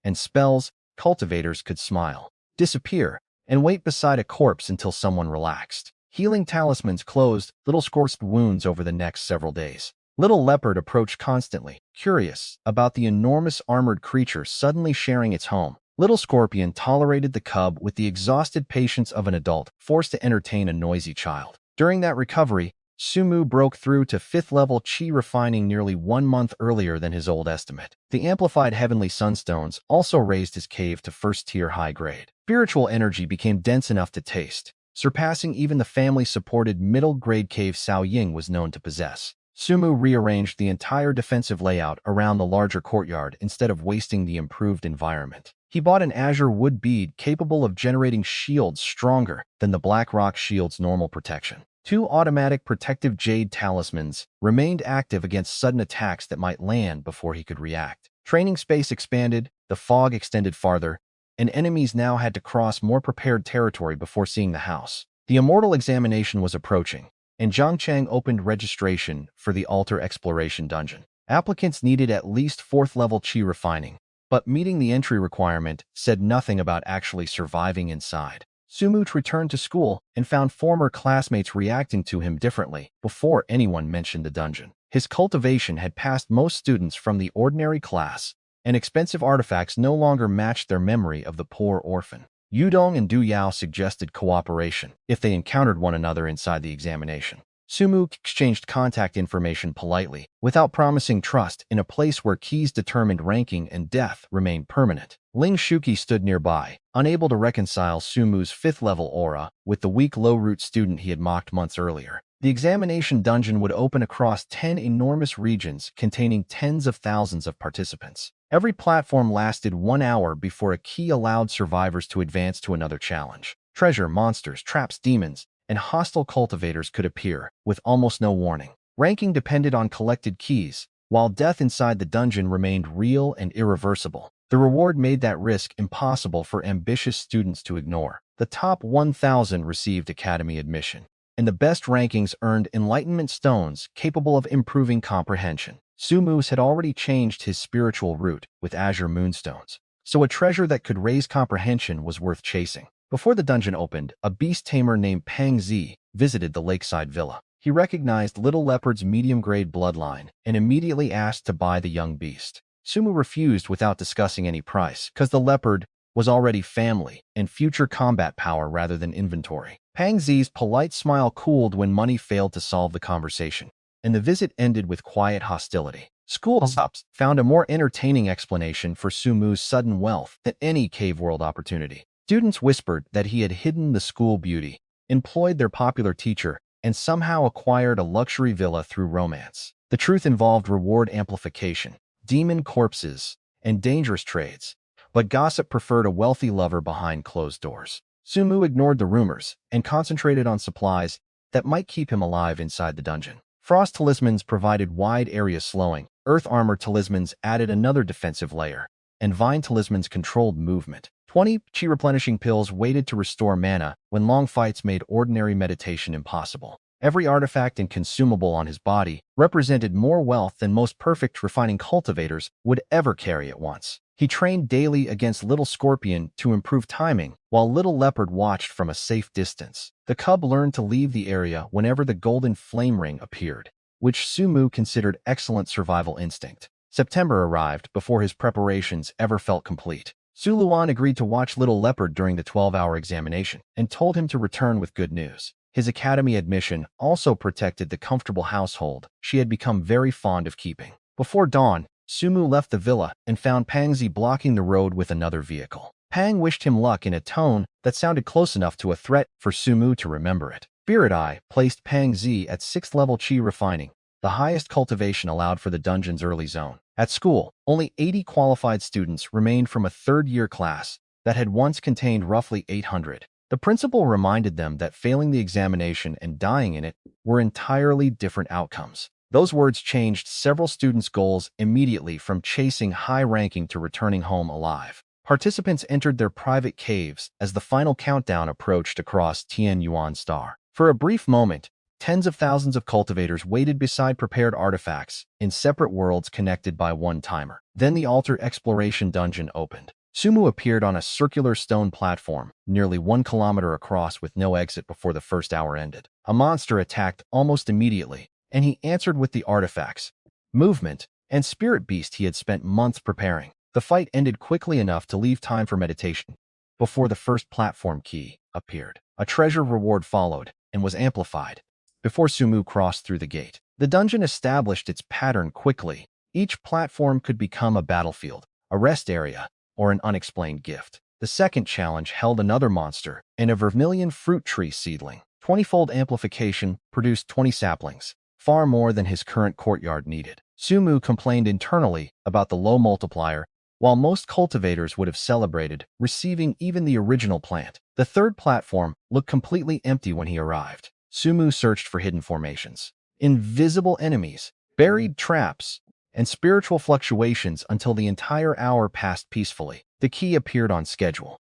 and spells. Cultivators could smile, disappear, and wait beside a corpse until someone relaxed. Healing talismans closed little scorched wounds over the next several days. Little Leopard approached constantly, curious about the enormous armored creature suddenly sharing its home. Little Scorpion tolerated the cub with the exhausted patience of an adult forced to entertain a noisy child. During that recovery, Sumu broke through to 5th level chi refining nearly 1 month earlier than his old estimate. The amplified heavenly sunstones also raised his cave to 1st tier high grade. Spiritual energy became dense enough to taste, surpassing even the family-supported middle-grade cave Sao Ying was known to possess. Sumu rearranged the entire defensive layout around the larger courtyard instead of wasting the improved environment. He bought an azure wood bead capable of generating shields stronger than the black rock shield's normal protection. 2 automatic protective jade talismans remained active against sudden attacks that might land before he could react. Training space expanded, the fog extended farther, and enemies now had to cross more prepared territory before seeing the house. The Immortal Examination was approaching, and Zhangchang opened registration for the Altar Exploration Dungeon. Applicants needed at least 4th level chi refining, but meeting the entry requirement said nothing about actually surviving inside. Sumu returned to school and found former classmates reacting to him differently before anyone mentioned the dungeon. His cultivation had passed most students from the ordinary class, and expensive artifacts no longer matched their memory of the poor orphan. Yudong and Du Yao suggested cooperation if they encountered one another inside the examination. Sumu exchanged contact information politely, without promising trust in a place where keys determined ranking and death remained permanent. Ling Shuki stood nearby, unable to reconcile Sumu's fifth-level aura with the weak low-root student he had mocked months earlier. The examination dungeon would open across 10 enormous regions containing tens of thousands of participants. Every platform lasted 1 hour before a key allowed survivors to advance to another challenge. Treasure, monsters, traps, demons, and hostile cultivators could appear, with almost no warning. Ranking depended on collected keys, while death inside the dungeon remained real and irreversible. The reward made that risk impossible for ambitious students to ignore. The top 1,000 received academy admission, and the best rankings earned enlightenment stones capable of improving comprehension. Sumu had already changed his spiritual route with azure moonstones, so a treasure that could raise comprehension was worth chasing. Before the dungeon opened, a beast tamer named Pang Zi visited the lakeside villa. He recognized Little Leopard's medium-grade bloodline and immediately asked to buy the young beast. Sumu refused without discussing any price, because the leopard was already family and future combat power rather than inventory. Pang Zi's polite smile cooled when money failed to solve the conversation, and the visit ended with quiet hostility. School stops found a more entertaining explanation for Sumu's sudden wealth than any cave world opportunity. Students whispered that he had hidden the school beauty, employed their popular teacher, and somehow acquired a luxury villa through romance. The truth involved reward amplification, demon corpses, and dangerous trades, but gossip preferred a wealthy lover behind closed doors. Sumu ignored the rumors and concentrated on supplies that might keep him alive inside the dungeon. Frost talismans provided wide area slowing, earth armor talismans added another defensive layer, and vine talismans controlled movement. 20 chi replenishing pills waited to restore mana when long fights made ordinary meditation impossible. Every artifact and consumable on his body represented more wealth than most perfect refining cultivators would ever carry at once. He trained daily against Little Scorpion to improve timing, while Little Leopard watched from a safe distance. The cub learned to leave the area whenever the golden flame ring appeared, which Sumu considered excellent survival instinct. September arrived before his preparations ever felt complete. Suluan agreed to watch Little Leopard during the 12-hour examination and told him to return with good news. His academy admission also protected the comfortable household she had become very fond of keeping. Before dawn, Sumu left the villa and found Pangzi blocking the road with another vehicle. Pang wished him luck in a tone that sounded close enough to a threat for Sumu to remember it. Spirit Eye placed Pangzi at 6th level Chi refining, the highest cultivation allowed for the dungeon's early zone. At school, only 80 qualified students remained from a third-year class that had once contained roughly 800. The principal reminded them that failing the examination and dying in it were entirely different outcomes. Those words changed several students' goals immediately from chasing high ranking to returning home alive. Participants entered their private caves as the final countdown approached across Tian Yuan Star. For a brief moment, tens of thousands of cultivators waited beside prepared artifacts in separate worlds connected by one timer. Then the altar exploration dungeon opened. Sumu appeared on a circular stone platform, nearly 1 kilometer across with no exit before the first hour ended. A monster attacked almost immediately, and he answered with the artifacts, movement, and spirit beast he had spent months preparing. The fight ended quickly enough to leave time for meditation before the first platform key appeared. A treasure reward followed and was amplified before Sumu crossed through the gate. The dungeon established its pattern quickly. Each platform could become a battlefield, a rest area, or an unexplained gift. The second challenge held another monster and a vermilion fruit tree seedling. 20-fold amplification produced 20 saplings, far more than his current courtyard needed. Sumu complained internally about the low multiplier, while most cultivators would have celebrated receiving even the original plant. The third platform looked completely empty when he arrived. Sumu searched for hidden formations, invisible enemies, buried traps, and spiritual fluctuations until the entire hour passed peacefully. The key appeared on schedule.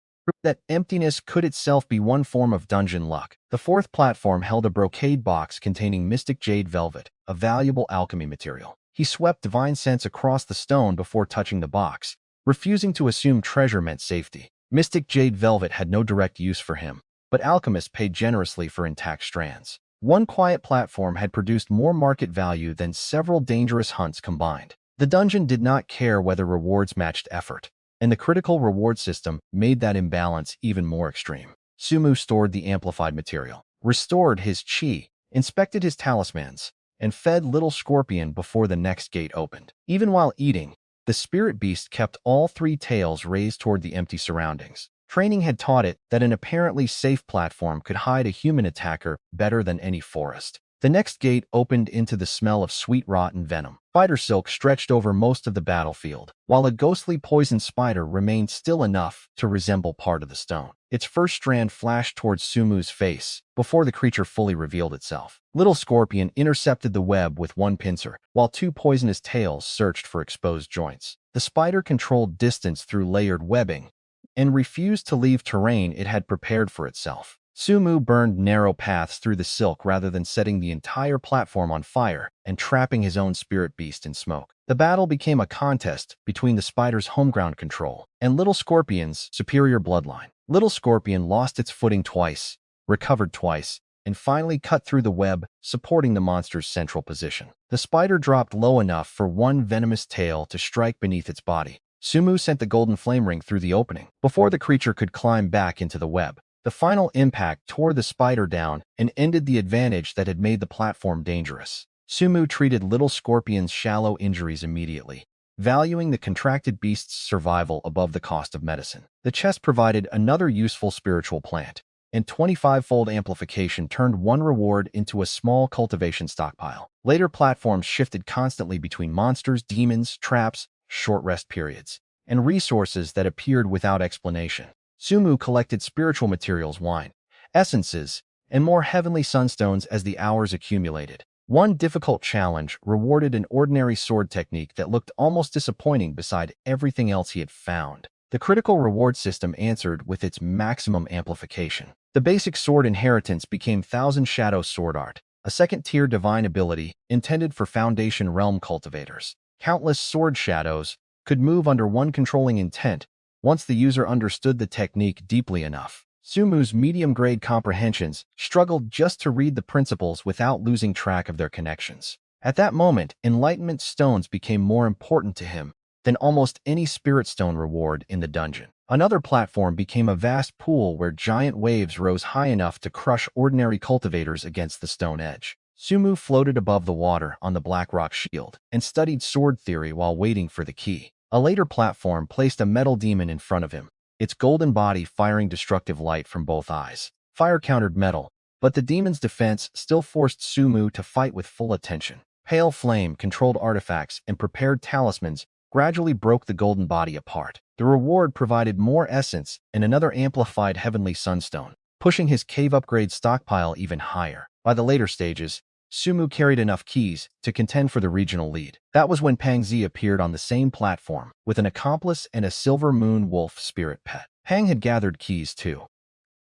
That emptiness could itself be one form of dungeon luck. The fourth platform held a brocade box containing mystic jade velvet, a valuable alchemy material. He swept divine sense across the stone before touching the box, refusing to assume treasure meant safety. Mystic Jade Velvet had no direct use for him, but alchemists paid generously for intact strands. One quiet platform had produced more market value than several dangerous hunts combined. The dungeon did not care whether rewards matched effort, and the critical reward system made that imbalance even more extreme. Sumu stored the amplified material, restored his chi, inspected his talismans, and fed Little Scorpion before the next gate opened. Even while eating, the spirit beast kept all three tails raised toward the empty surroundings. Training had taught it that an apparently safe platform could hide a human attacker better than any forest. The next gate opened into the smell of sweet rotten venom. Spider silk stretched over most of the battlefield, while a ghostly poison spider remained still enough to resemble part of the stone. Its first strand flashed towards Sumu's face before the creature fully revealed itself. Little Scorpion intercepted the web with one pincer, while two poisonous tails searched for exposed joints. The spider controlled distance through layered webbing and refused to leave terrain it had prepared for itself. Sumu burned narrow paths through the silk rather than setting the entire platform on fire and trapping his own spirit beast in smoke. The battle became a contest between the spider's homeground control and Little Scorpion's superior bloodline. Little Scorpion lost its footing twice, recovered twice, and finally cut through the web, supporting the monster's central position. The spider dropped low enough for one venomous tail to strike beneath its body. Sumu sent the golden flame ring through the opening before the creature could climb back into the web. The final impact tore the spider down and ended the advantage that had made the platform dangerous. Sumu treated Little Scorpion's shallow injuries immediately, valuing the contracted beast's survival above the cost of medicine. The chest provided another useful spiritual plant, and 25-fold amplification turned one reward into a small cultivation stockpile. Later platforms shifted constantly between monsters, demons, traps, short rest periods, and resources that appeared without explanation. Sumu collected spiritual materials, wine, essences, and more heavenly sunstones as the hours accumulated. One difficult challenge rewarded an ordinary sword technique that looked almost disappointing beside everything else he had found. The critical reward system answered with its maximum amplification. The basic sword inheritance became Thousand Shadow Sword Art, a second-tier divine ability intended for Foundation Realm cultivators. Countless sword shadows could move under one controlling intent once the user understood the technique deeply enough. Sumu's medium-grade comprehensions struggled just to read the principles without losing track of their connections. At that moment, enlightenment stones became more important to him than almost any spirit stone reward in the dungeon. Another platform became a vast pool where giant waves rose high enough to crush ordinary cultivators against the stone edge. Sumu floated above the water on the black rock shield and studied sword theory while waiting for the key. A later platform placed a metal demon in front of him, its golden body firing destructive light from both eyes. Fire countered metal, but the demon's defense still forced Sumu to fight with full attention. Pale flame, controlled artifacts, and prepared talismans gradually broke the golden body apart. The reward provided more essence and another amplified heavenly sunstone, pushing his cave upgrade stockpile even higher. By the later stages, Sumu carried enough keys to contend for the regional lead. That was when Pang Zi appeared on the same platform, with an accomplice and a silver moon wolf spirit pet. Pang had gathered keys too,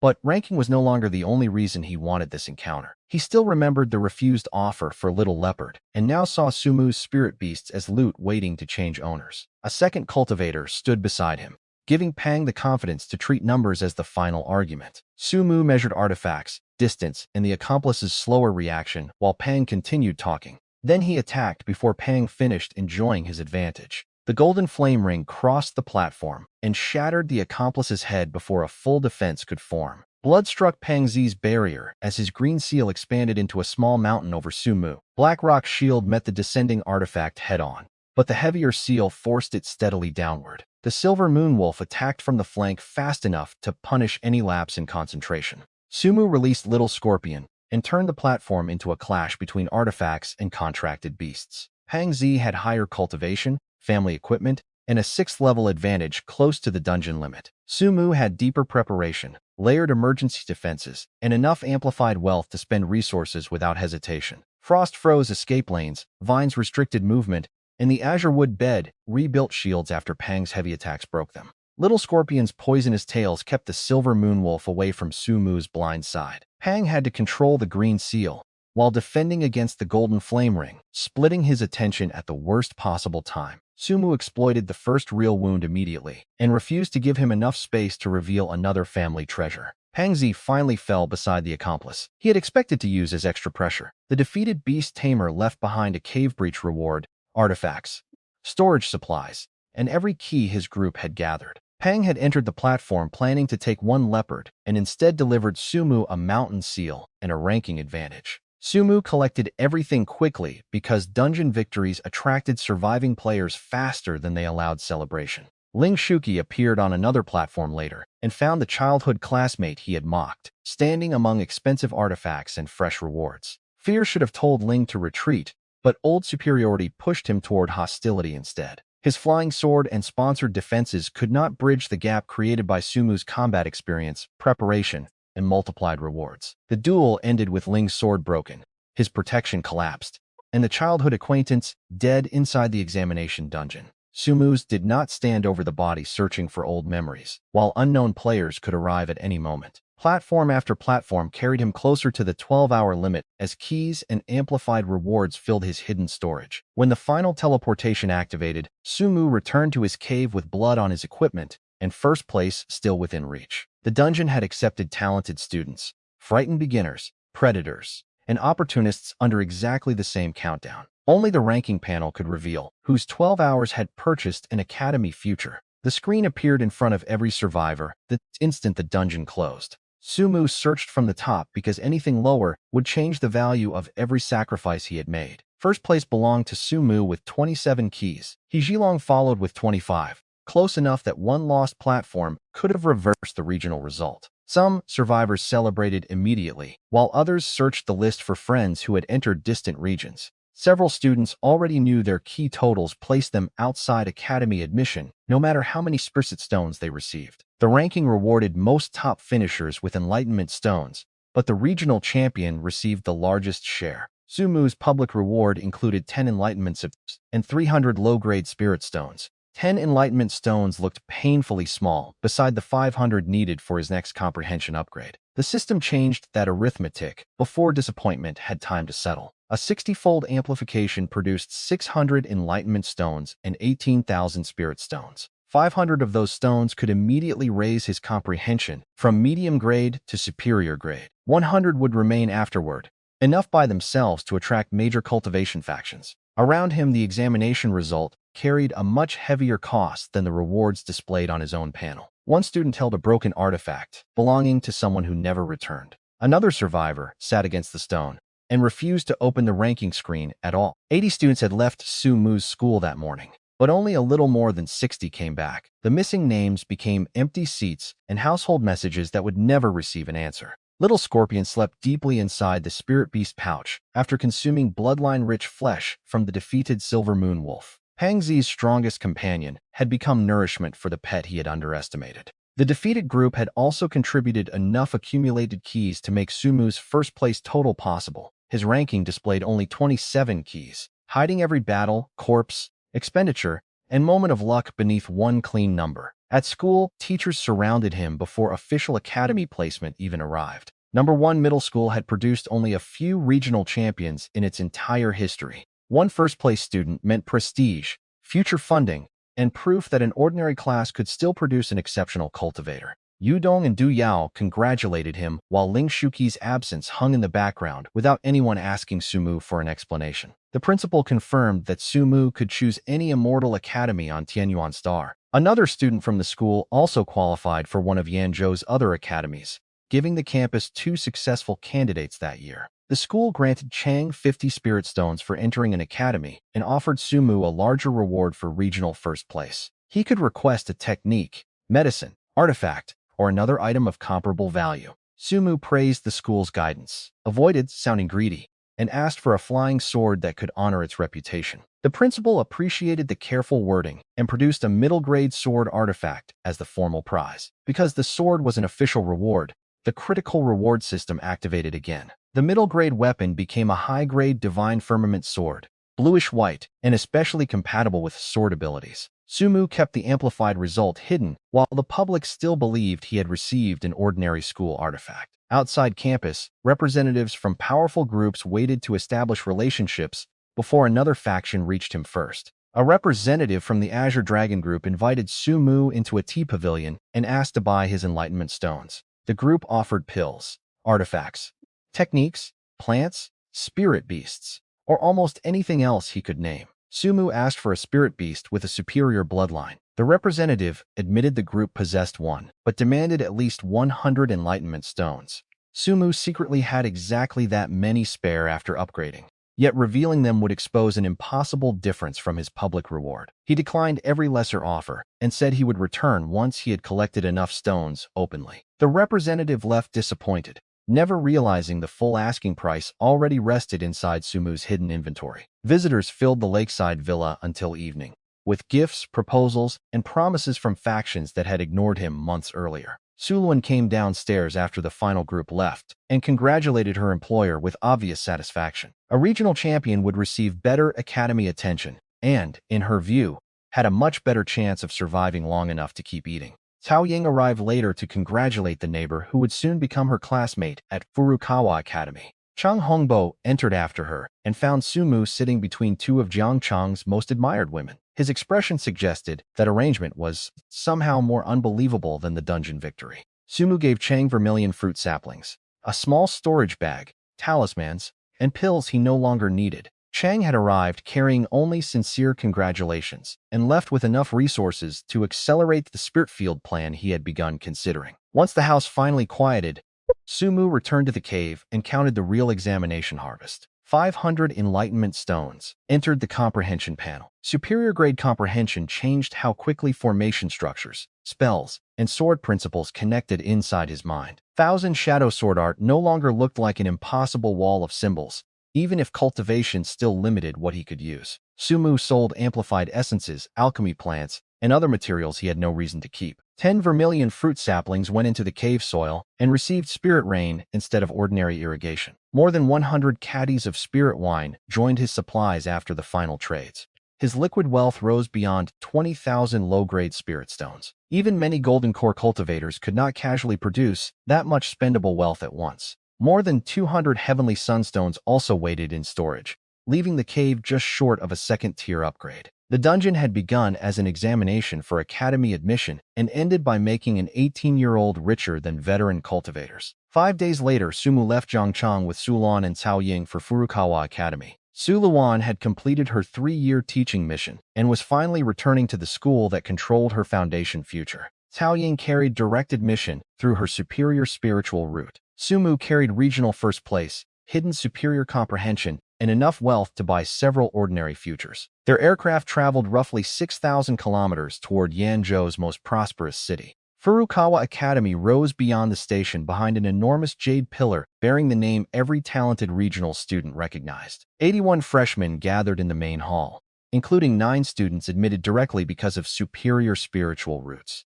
but ranking was no longer the only reason he wanted this encounter. He still remembered the refused offer for Little Leopard, and now saw Sumu's spirit beasts as loot waiting to change owners. A second cultivator stood beside him, giving Pang the confidence to treat numbers as the final argument. Sumu measured artifacts, distance, and the accomplice's slower reaction while Pang continued talking. Then he attacked before Pang finished enjoying his advantage. The golden flame ring crossed the platform and shattered the accomplice's head before a full defense could form. Blood struck Pang Zi's barrier as his green seal expanded into a small mountain over Sumu. Black Rock's shield met the descending artifact head-on, but the heavier seal forced it steadily downward. The silver moonwolf attacked from the flank fast enough to punish any lapse in concentration. Sumu released Little Scorpion and turned the platform into a clash between artifacts and contracted beasts. Pang Zi had higher cultivation, family equipment, and a 6th-level advantage close to the dungeon limit. Sumu had deeper preparation, layered emergency defenses, and enough amplified wealth to spend resources without hesitation. Frost froze escape lanes, vines restricted movement, and the azure wood bed rebuilt shields after Pang's heavy attacks broke them. Little Scorpion's poisonous tails kept the silver moonwolf away from Sumu's blind side. Pang had to control the green seal while defending against the golden flame ring, splitting his attention at the worst possible time. Sumu exploited the first real wound immediately and refused to give him enough space to reveal another family treasure. Pangzi finally fell beside the accomplice he had expected to use as extra pressure. The defeated beast tamer left behind a cave breach reward, artifacts, storage supplies, and every key his group had gathered. Pang had entered the platform planning to take one leopard and instead delivered Sumu a mountain seal and a ranking advantage. Sumu collected everything quickly because dungeon victories attracted surviving players faster than they allowed celebration. Ling Shuki appeared on another platform later and found the childhood classmate he had mocked, standing among expensive artifacts and fresh rewards. Fear should have told Ling to retreat, but old superiority pushed him toward hostility instead. His flying sword and sponsored defenses could not bridge the gap created by Sumu's combat experience, preparation, and multiplied rewards. The duel ended with Ling's sword broken, his protection collapsed, and the childhood acquaintance dead inside the examination dungeon. Sumu's did not stand over the body searching for old memories, while unknown players could arrive at any moment. Platform after platform carried him closer to the 12-hour limit as keys and amplified rewards filled his hidden storage. When the final teleportation activated, Sumu returned to his cave with blood on his equipment and first place still within reach. The dungeon had accepted talented students, frightened beginners, predators, and opportunists under exactly the same countdown. Only the ranking panel could reveal whose 12 hours had purchased an academy future. The screen appeared in front of every survivor the instant the dungeon closed. Sumu searched from the top because anything lower would change the value of every sacrifice he had made. First place belonged to Sumu with 27 keys. He Jilong followed with 25, close enough that one lost platform could have reversed the regional result. Some survivors celebrated immediately, while others searched the list for friends who had entered distant regions. Several students already knew their key totals placed them outside academy admission, no matter how many spirit stones they received. The ranking rewarded most top finishers with enlightenment stones, but the regional champion received the largest share. Sumu's public reward included 10 enlightenment stones and 300 low-grade spirit stones. 10 enlightenment stones looked painfully small beside the 500 needed for his next comprehension upgrade. The system changed that arithmetic before disappointment had time to settle. A 60-fold amplification produced 600 enlightenment stones and 18,000 spirit stones. 500 of those stones could immediately raise his comprehension from medium grade to superior grade. 100 would remain afterward, enough by themselves to attract major cultivation factions. Around him, the examination result carried a much heavier cost than the rewards displayed on his own panel. One student held a broken artifact belonging to someone who never returned. Another survivor sat against the stone and refused to open the ranking screen at all. 80 students had left Sumu's school that morning, but only a little more than 60 came back. The missing names became empty seats and household messages that would never receive an answer. Little Scorpion slept deeply inside the Spirit Beast pouch after consuming bloodline-rich flesh from the defeated Silver Moon Wolf. Pangzi's strongest companion had become nourishment for the pet he had underestimated. The defeated group had also contributed enough accumulated keys to make Sumu's first-place total possible. His ranking displayed only 27 keys, hiding every battle, corpse, expenditure, and moment of luck beneath one clean number. At school, teachers surrounded him before official academy placement even arrived. Number 1 middle school had produced only a few regional champions in its entire history. One first-place student meant prestige, future funding, and proof that an ordinary class could still produce an exceptional cultivator. Yu Dong and Du Yao congratulated him while Ling Shuqi's absence hung in the background without anyone asking Sumu for an explanation. The principal confirmed that Sumu could choose any immortal academy on Tianyuan Star. Another student from the school also qualified for one of Yanzhou's other academies, giving the campus 2 successful candidates that year. The school granted Chang 50 spirit stones for entering an academy and offered Sumu a larger reward for regional first place. He could request a technique, medicine, artifact, or another item of comparable value. Sumu praised the school's guidance, avoided sounding greedy, and asked for a flying sword that could honor its reputation. The principal appreciated the careful wording and produced a middle-grade sword artifact as the formal prize. Because the sword was an official reward, the critical reward system activated again. The middle-grade weapon became a high-grade Divine Firmament sword, bluish-white, and especially compatible with sword abilities. Sumu kept the amplified result hidden, while the public still believed he had received an ordinary school artifact. Outside campus, representatives from powerful groups waited to establish relationships before another faction reached him first. A representative from the Azure Dragon Group invited Sumu into a tea pavilion and asked to buy his enlightenment stones. The group offered pills, artifacts, techniques, plants, spirit beasts, or almost anything else he could name. Sumu asked for a spirit beast with a superior bloodline. The representative admitted the group possessed one, but demanded at least 100 enlightenment stones. Sumu secretly had exactly that many spare after upgrading, yet revealing them would expose an impossible difference from his public reward. He declined every lesser offer and said he would return once he had collected enough stones openly. The representative left disappointed, never realizing the full asking price already rested inside Sumu's hidden inventory. Visitors filled the lakeside villa until evening, with gifts, proposals, and promises from factions that had ignored him months earlier. Suluan came downstairs after the final group left and congratulated her employer with obvious satisfaction. A regional champion would receive better academy attention and, in her view, had a much better chance of surviving long enough to keep eating. Cao Ying arrived later to congratulate the neighbor who would soon become her classmate at Furukawa Academy. Chang Hongbo entered after her and found Sumu sitting between two of Jiang Chang's most admired women. His expression suggested that arrangement was somehow more unbelievable than the dungeon victory. Sumu gave Chang vermilion fruit saplings, a small storage bag, talismans, and pills he no longer needed. Chang had arrived carrying only sincere congratulations and left with enough resources to accelerate the spirit field plan he had begun considering. Once the house finally quieted, Sumu returned to the cave and counted the real examination harvest. 500 enlightenment stones entered the comprehension panel. Superior grade comprehension changed how quickly formation structures, spells, and sword principles connected inside his mind. Thousand Shadow Sword art no longer looked like an impossible wall of symbols, even if cultivation still limited what he could use. Sumu sold amplified essences, alchemy plants, and other materials he had no reason to keep. 10 vermilion fruit saplings went into the cave soil and received spirit rain instead of ordinary irrigation. More than 100 caddies of spirit wine joined his supplies after the final trades. His liquid wealth rose beyond 20,000 low-grade spirit stones. Even many golden core cultivators could not casually produce that much spendable wealth at once. More than 200 heavenly sunstones also waited in storage, leaving the cave just short of a second-tier upgrade. The dungeon had begun as an examination for academy admission and ended by making an 18-year-old richer than veteran cultivators. 5 days later, Sumu left Zhangchang with Suluan and Cao Ying for Furukawa Academy. Suluan had completed her 3-year teaching mission and was finally returning to the school that controlled her foundation future. Cao Ying carried direct admission through her superior spiritual route. Sumu carried regional first place, hidden superior comprehension, and enough wealth to buy several ordinary futures. Their aircraft traveled roughly 6,000 kilometers toward Yanzhou's most prosperous city. Furukawa Academy rose beyond the station behind an enormous jade pillar bearing the name every talented regional student recognized. 81 freshmen gathered in the main hall, including 9 students admitted directly because of superior spiritual roots.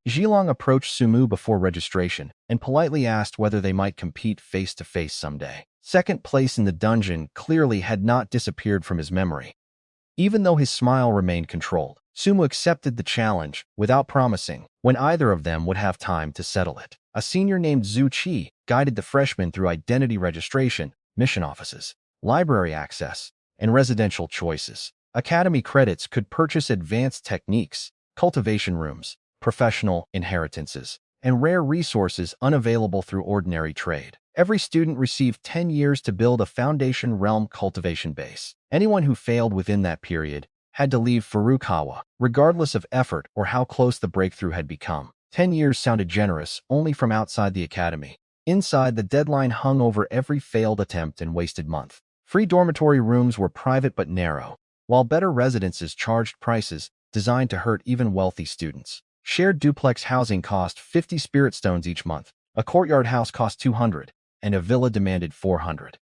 Zhilong approached Sumu before registration and politely asked whether they might compete face-to-face someday. Second place in the dungeon clearly had not disappeared from his memory. Even though his smile remained controlled, Sumu accepted the challenge without promising when either of them would have time to settle it. A senior named Zhu Qi guided the freshmen through identity registration, mission offices, library access, and residential choices. Academy credits could purchase advanced techniques, cultivation rooms, professional inheritances, and rare resources unavailable through ordinary trade. Every student received 10 years to build a foundation realm cultivation base. Anyone who failed within that period had to leave Furukawa, regardless of effort or how close the breakthrough had become. 10 years sounded generous only from outside the academy. Inside, the deadline hung over every failed attempt and wasted month. Free dormitory rooms were private but narrow, while better residences charged prices designed to hurt even wealthy students. Shared duplex housing cost 50 spirit stones each month. A courtyard house cost 200, and a villa demanded 400.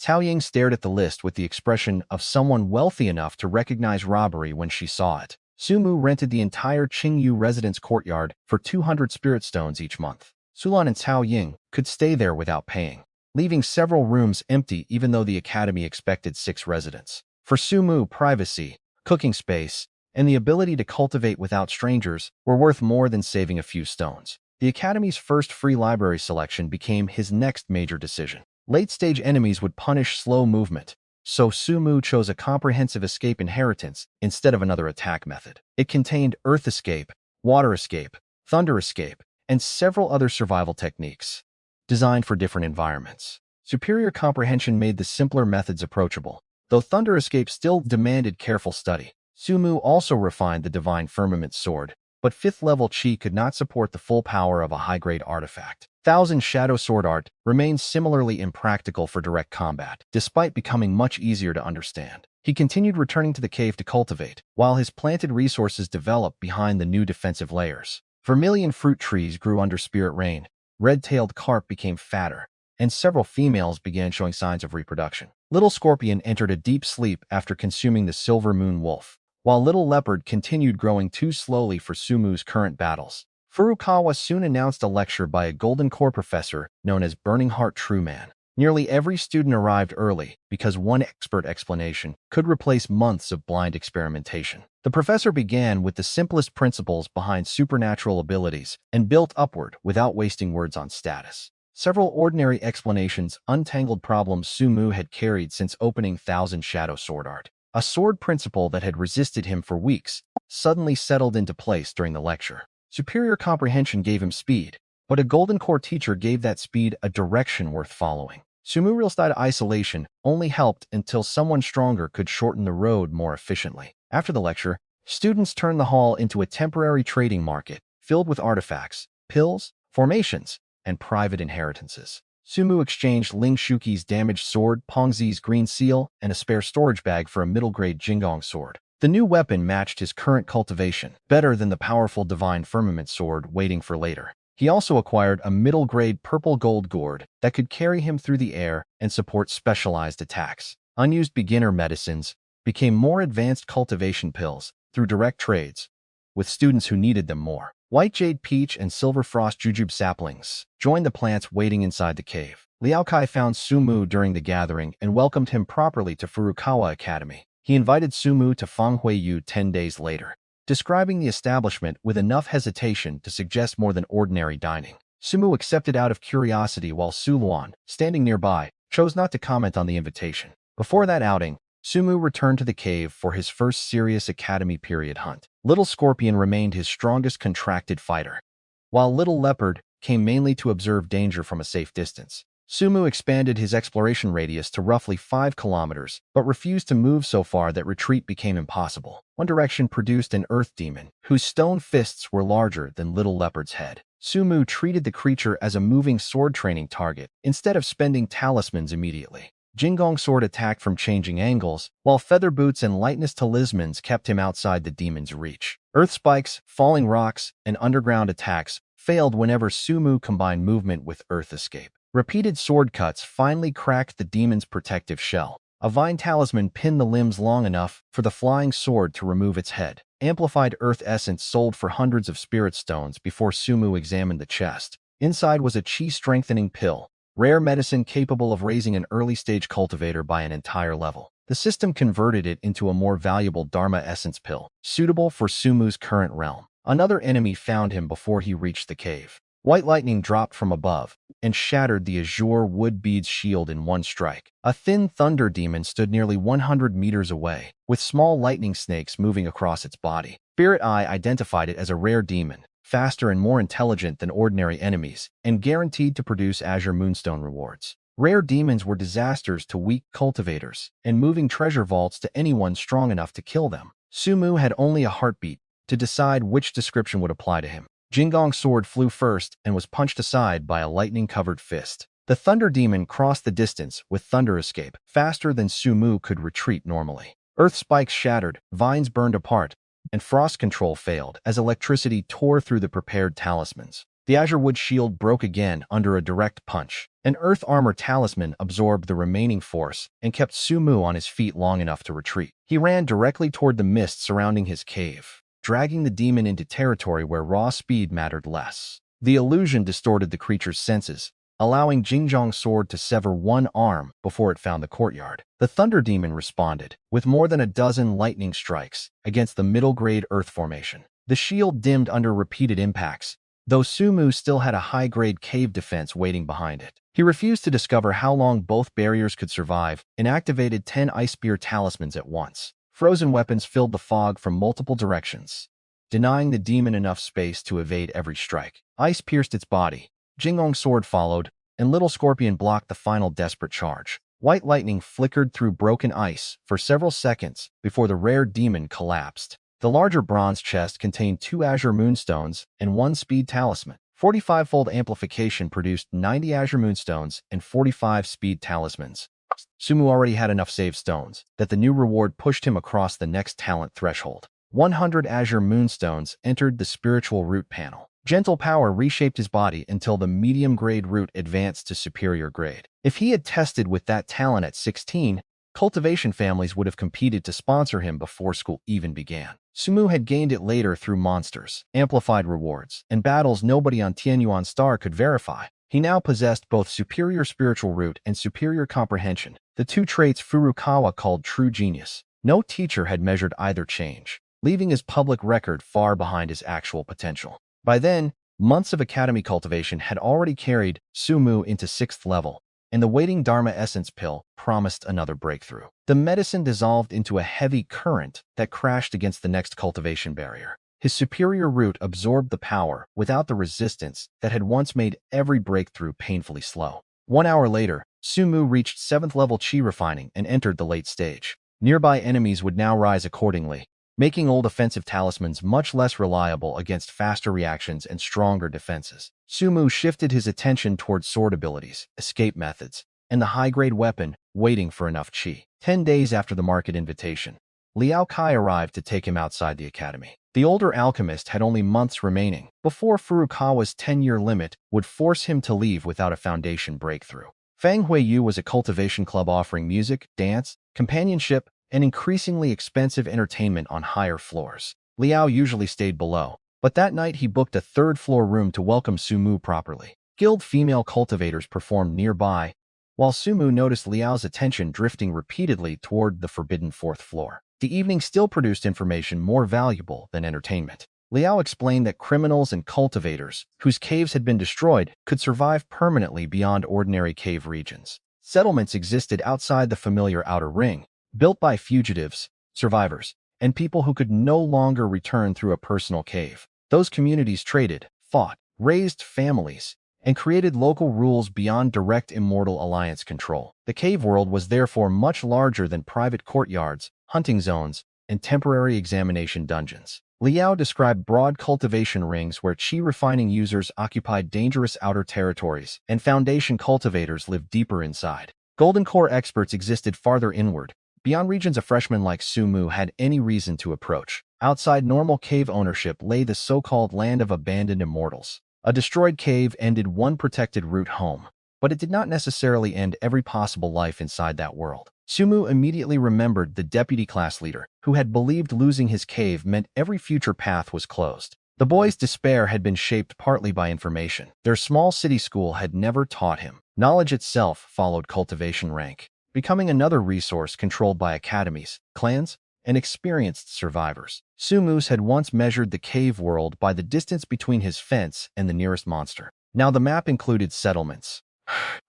Cao Ying stared at the list with the expression of someone wealthy enough to recognize robbery when she saw it. Sumu rented the entire Qingyu residence courtyard for 200 spirit stones each month. Sulan and Cao Ying could stay there without paying, leaving several rooms empty even though the academy expected 6 residents. For Sumu, privacy, cooking space, and the ability to cultivate without strangers were worth more than saving a few stones. The Academy's first free library selection became his next major decision. Late-stage enemies would punish slow movement, so Sumu chose a comprehensive escape inheritance instead of another attack method. It contained earth escape, water escape, thunder escape, and several other survival techniques, designed for different environments. Superior comprehension made the simpler methods approachable, though thunder escape still demanded careful study. Sumu also refined the Divine Firmament sword, but 5th level chi could not support the full power of a high-grade artifact. Thousand Shadow Sword art remains similarly impractical for direct combat, despite becoming much easier to understand. He continued returning to the cave to cultivate, while his planted resources developed behind the new defensive layers. Vermilion fruit trees grew under spirit rain, red-tailed carp became fatter, and several females began showing signs of reproduction. Little Scorpion entered a deep sleep after consuming the Silver Moon Wolf, while Little Leopard continued growing too slowly for Sumu's current battles. Furukawa soon announced a lecture by a Golden Core professor known as Burning Heart True Man. Nearly every student arrived early because one expert explanation could replace months of blind experimentation. The professor began with the simplest principles behind supernatural abilities and built upward without wasting words on status. Several ordinary explanations untangled problems Sumu had carried since opening Thousand Shadow Sword art. A sword principle that had resisted him for weeks suddenly settled into place during the lecture. Superior comprehension gave him speed, but a Golden Core teacher gave that speed a direction worth following. Sumu realized isolation only helped until someone stronger could shorten the road more efficiently. After the lecture, students turned the hall into a temporary trading market filled with artifacts, pills, formations, and private inheritances. Sumu exchanged Ling Shuqi's damaged sword, Pongzi's green seal, and a spare storage bag for a middle-grade Jingong sword. The new weapon matched his current cultivation, better than the powerful Divine Firmament sword waiting for later. He also acquired a middle-grade purple gold gourd that could carry him through the air and support specialized attacks. Unused beginner medicines became more advanced cultivation pills through direct trades, with students who needed them more. White Jade Peach and Silver Frost Jujube saplings joined the plants waiting inside the cave. Liao Kai found Sumu during the gathering and welcomed him properly to Furukawa Academy. He invited Sumu to Fanghuiyu 10 days later, describing the establishment with enough hesitation to suggest more than ordinary dining. Sumu accepted out of curiosity while Su Luan, standing nearby, chose not to comment on the invitation. Before that outing, Sumu returned to the cave for his first serious academy period hunt. Little Scorpion remained his strongest contracted fighter, while Little Leopard came mainly to observe danger from a safe distance. Sumu expanded his exploration radius to roughly 5 kilometers, but refused to move so far that retreat became impossible. One Direction produced an earth demon, whose stone fists were larger than Little Leopard's head. Sumu treated the creature as a moving sword training target, instead of spending talismans immediately. Jingong Sword attacked from changing angles, while Feather Boots and Lightness Talismans kept him outside the demon's reach. Earth Spikes, Falling Rocks, and Underground attacks failed whenever Sumu combined movement with Earth Escape. Repeated sword cuts finally cracked the demon's protective shell. A vine talisman pinned the limbs long enough for the flying sword to remove its head. Amplified Earth Essence sold for hundreds of spirit stones before Sumu examined the chest. Inside was a chi-strengthening pill, rare medicine capable of raising an early-stage cultivator by an entire level. The system converted it into a more valuable Dharma Essence pill, suitable for Sumu's current realm. Another enemy found him before he reached the cave. White lightning dropped from above and shattered the azure wood bead's shield in one strike. A thin thunder demon stood nearly 100 meters away, with small lightning snakes moving across its body. Spirit Eye identified it as a rare demon, faster and more intelligent than ordinary enemies, and guaranteed to produce Azure Moonstone rewards. Rare demons were disasters to weak cultivators, and moving treasure vaults to anyone strong enough to kill them. Sumu had only a heartbeat to decide which description would apply to him. Jingong Sword flew first and was punched aside by a lightning-covered fist. The Thunder Demon crossed the distance with Thunder Escape, faster than Sumu could retreat normally. Earth Spikes shattered, vines burned apart, and frost control failed as electricity tore through the prepared talismans. The Azure Wood shield broke again under a direct punch. An Earth Armor talisman absorbed the remaining force and kept Sumu on his feet long enough to retreat. He ran directly toward the mist surrounding his cave, dragging the demon into territory where raw speed mattered less. The illusion distorted the creature's senses, allowing Jingong Sword to sever one arm before it found the courtyard. The Thunder Demon responded, with more than a dozen lightning strikes against the middle-grade earth formation. The shield dimmed under repeated impacts, though Sumu still had a high-grade cave defense waiting behind it. He refused to discover how long both barriers could survive and activated 10 ice spear talismans at once. Frozen weapons filled the fog from multiple directions, denying the demon enough space to evade every strike. Ice pierced its body. Jingong's sword followed, and Little Scorpion blocked the final desperate charge. White lightning flickered through broken ice for several seconds before the rare demon collapsed. The larger bronze chest contained 2 Azure Moonstones and 1 Speed Talisman. 45-fold amplification produced 90 Azure Moonstones and 45 Speed Talismans. Sumu already had enough save stones that the new reward pushed him across the next talent threshold. 100 Azure Moonstones entered the spiritual root panel. Gentle power reshaped his body until the medium-grade root advanced to superior grade. If he had tested with that talent at 16, cultivation families would have competed to sponsor him before school even began. Sumu had gained it later through monsters, amplified rewards, and battles nobody on Tianyuan Star could verify. He now possessed both superior spiritual root and superior comprehension, the 2 traits Furukawa called true genius. No teacher had measured either change, leaving his public record far behind his actual potential. By then, months of academy cultivation had already carried Sumu into 6th level, and the waiting Dharma Essence pill promised another breakthrough. The medicine dissolved into a heavy current that crashed against the next cultivation barrier. His superior root absorbed the power without the resistance that had once made every breakthrough painfully slow. 1 hour later, Sumu reached 7th level chi refining and entered the late stage. Nearby enemies would now rise accordingly, making old offensive talismans much less reliable against faster reactions and stronger defenses. Sumu shifted his attention towards sword abilities, escape methods, and the high-grade weapon, waiting for enough chi. 10 days after the market invitation, Liao Kai arrived to take him outside the academy. The older alchemist had only months remaining before Furukawa's 10-year limit would force him to leave without a foundation breakthrough. Fang Huiyu was a cultivation club offering music, dance, companionship, and increasingly expensive entertainment on higher floors. Liao usually stayed below, but that night he booked a 3rd-floor room to welcome Sumu properly. Guild female cultivators performed nearby, while Sumu noticed Liao's attention drifting repeatedly toward the forbidden 4th floor. The evening still produced information more valuable than entertainment. Liao explained that criminals and cultivators, whose caves had been destroyed, could survive permanently beyond ordinary cave regions. Settlements existed outside the familiar outer ring, built by fugitives, survivors, and people who could no longer return through a personal cave. Those communities traded, fought, raised families, and created local rules beyond direct Immortal Alliance control. The cave world was therefore much larger than private courtyards, hunting zones, and temporary examination dungeons. Liao described broad cultivation rings where chi refining users occupied dangerous outer territories, and foundation cultivators lived deeper inside. Golden Core experts existed farther inward, beyond regions a freshman like Sumu had any reason to approach. Outside normal cave ownership lay the so-called land of abandoned immortals. A destroyed cave ended one protected route home, but it did not necessarily end every possible life inside that world. Sumu immediately remembered the deputy class leader, who had believed losing his cave meant every future path was closed. The boy's despair had been shaped partly by information their small city school had never taught him. Knowledge itself followed cultivation rank, becoming another resource controlled by academies, clans, and experienced survivors. Sumus had once measured the cave world by the distance between his fence and the nearest monster. Now the map included settlements,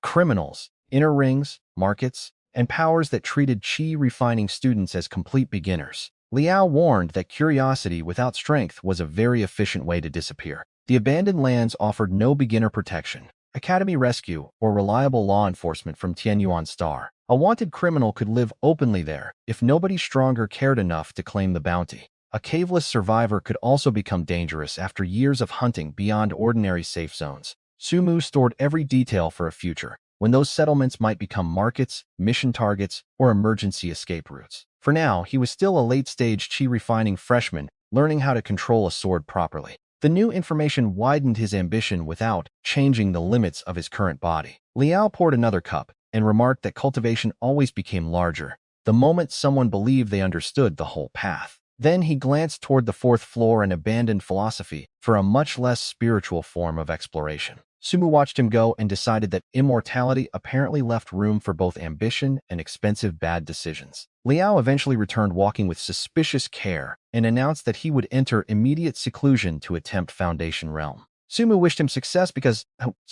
criminals, inner rings, markets, and powers that treated chi refining students as complete beginners. Liao warned that curiosity without strength was a very efficient way to disappear. The abandoned lands offered no beginner protection, academy rescue, or reliable law enforcement from Tianyuan Star. A wanted criminal could live openly there if nobody stronger cared enough to claim the bounty. A caveless survivor could also become dangerous after years of hunting beyond ordinary safe zones. Sumu stored every detail for a future, when those settlements might become markets, mission targets, or emergency escape routes. For now, he was still a late-stage chi refining freshman, learning how to control a sword properly. The new information widened his ambition without changing the limits of his current body. Liao poured another cup and remarked that cultivation always became larger the moment someone believed they understood the whole path. Then he glanced toward the 4th floor and abandoned philosophy for a much less spiritual form of exploration. Sumu watched him go and decided that immortality apparently left room for both ambition and expensive bad decisions. Liao eventually returned walking with suspicious care and announced that he would enter immediate seclusion to attempt Foundation Realm. Sumu wished him success because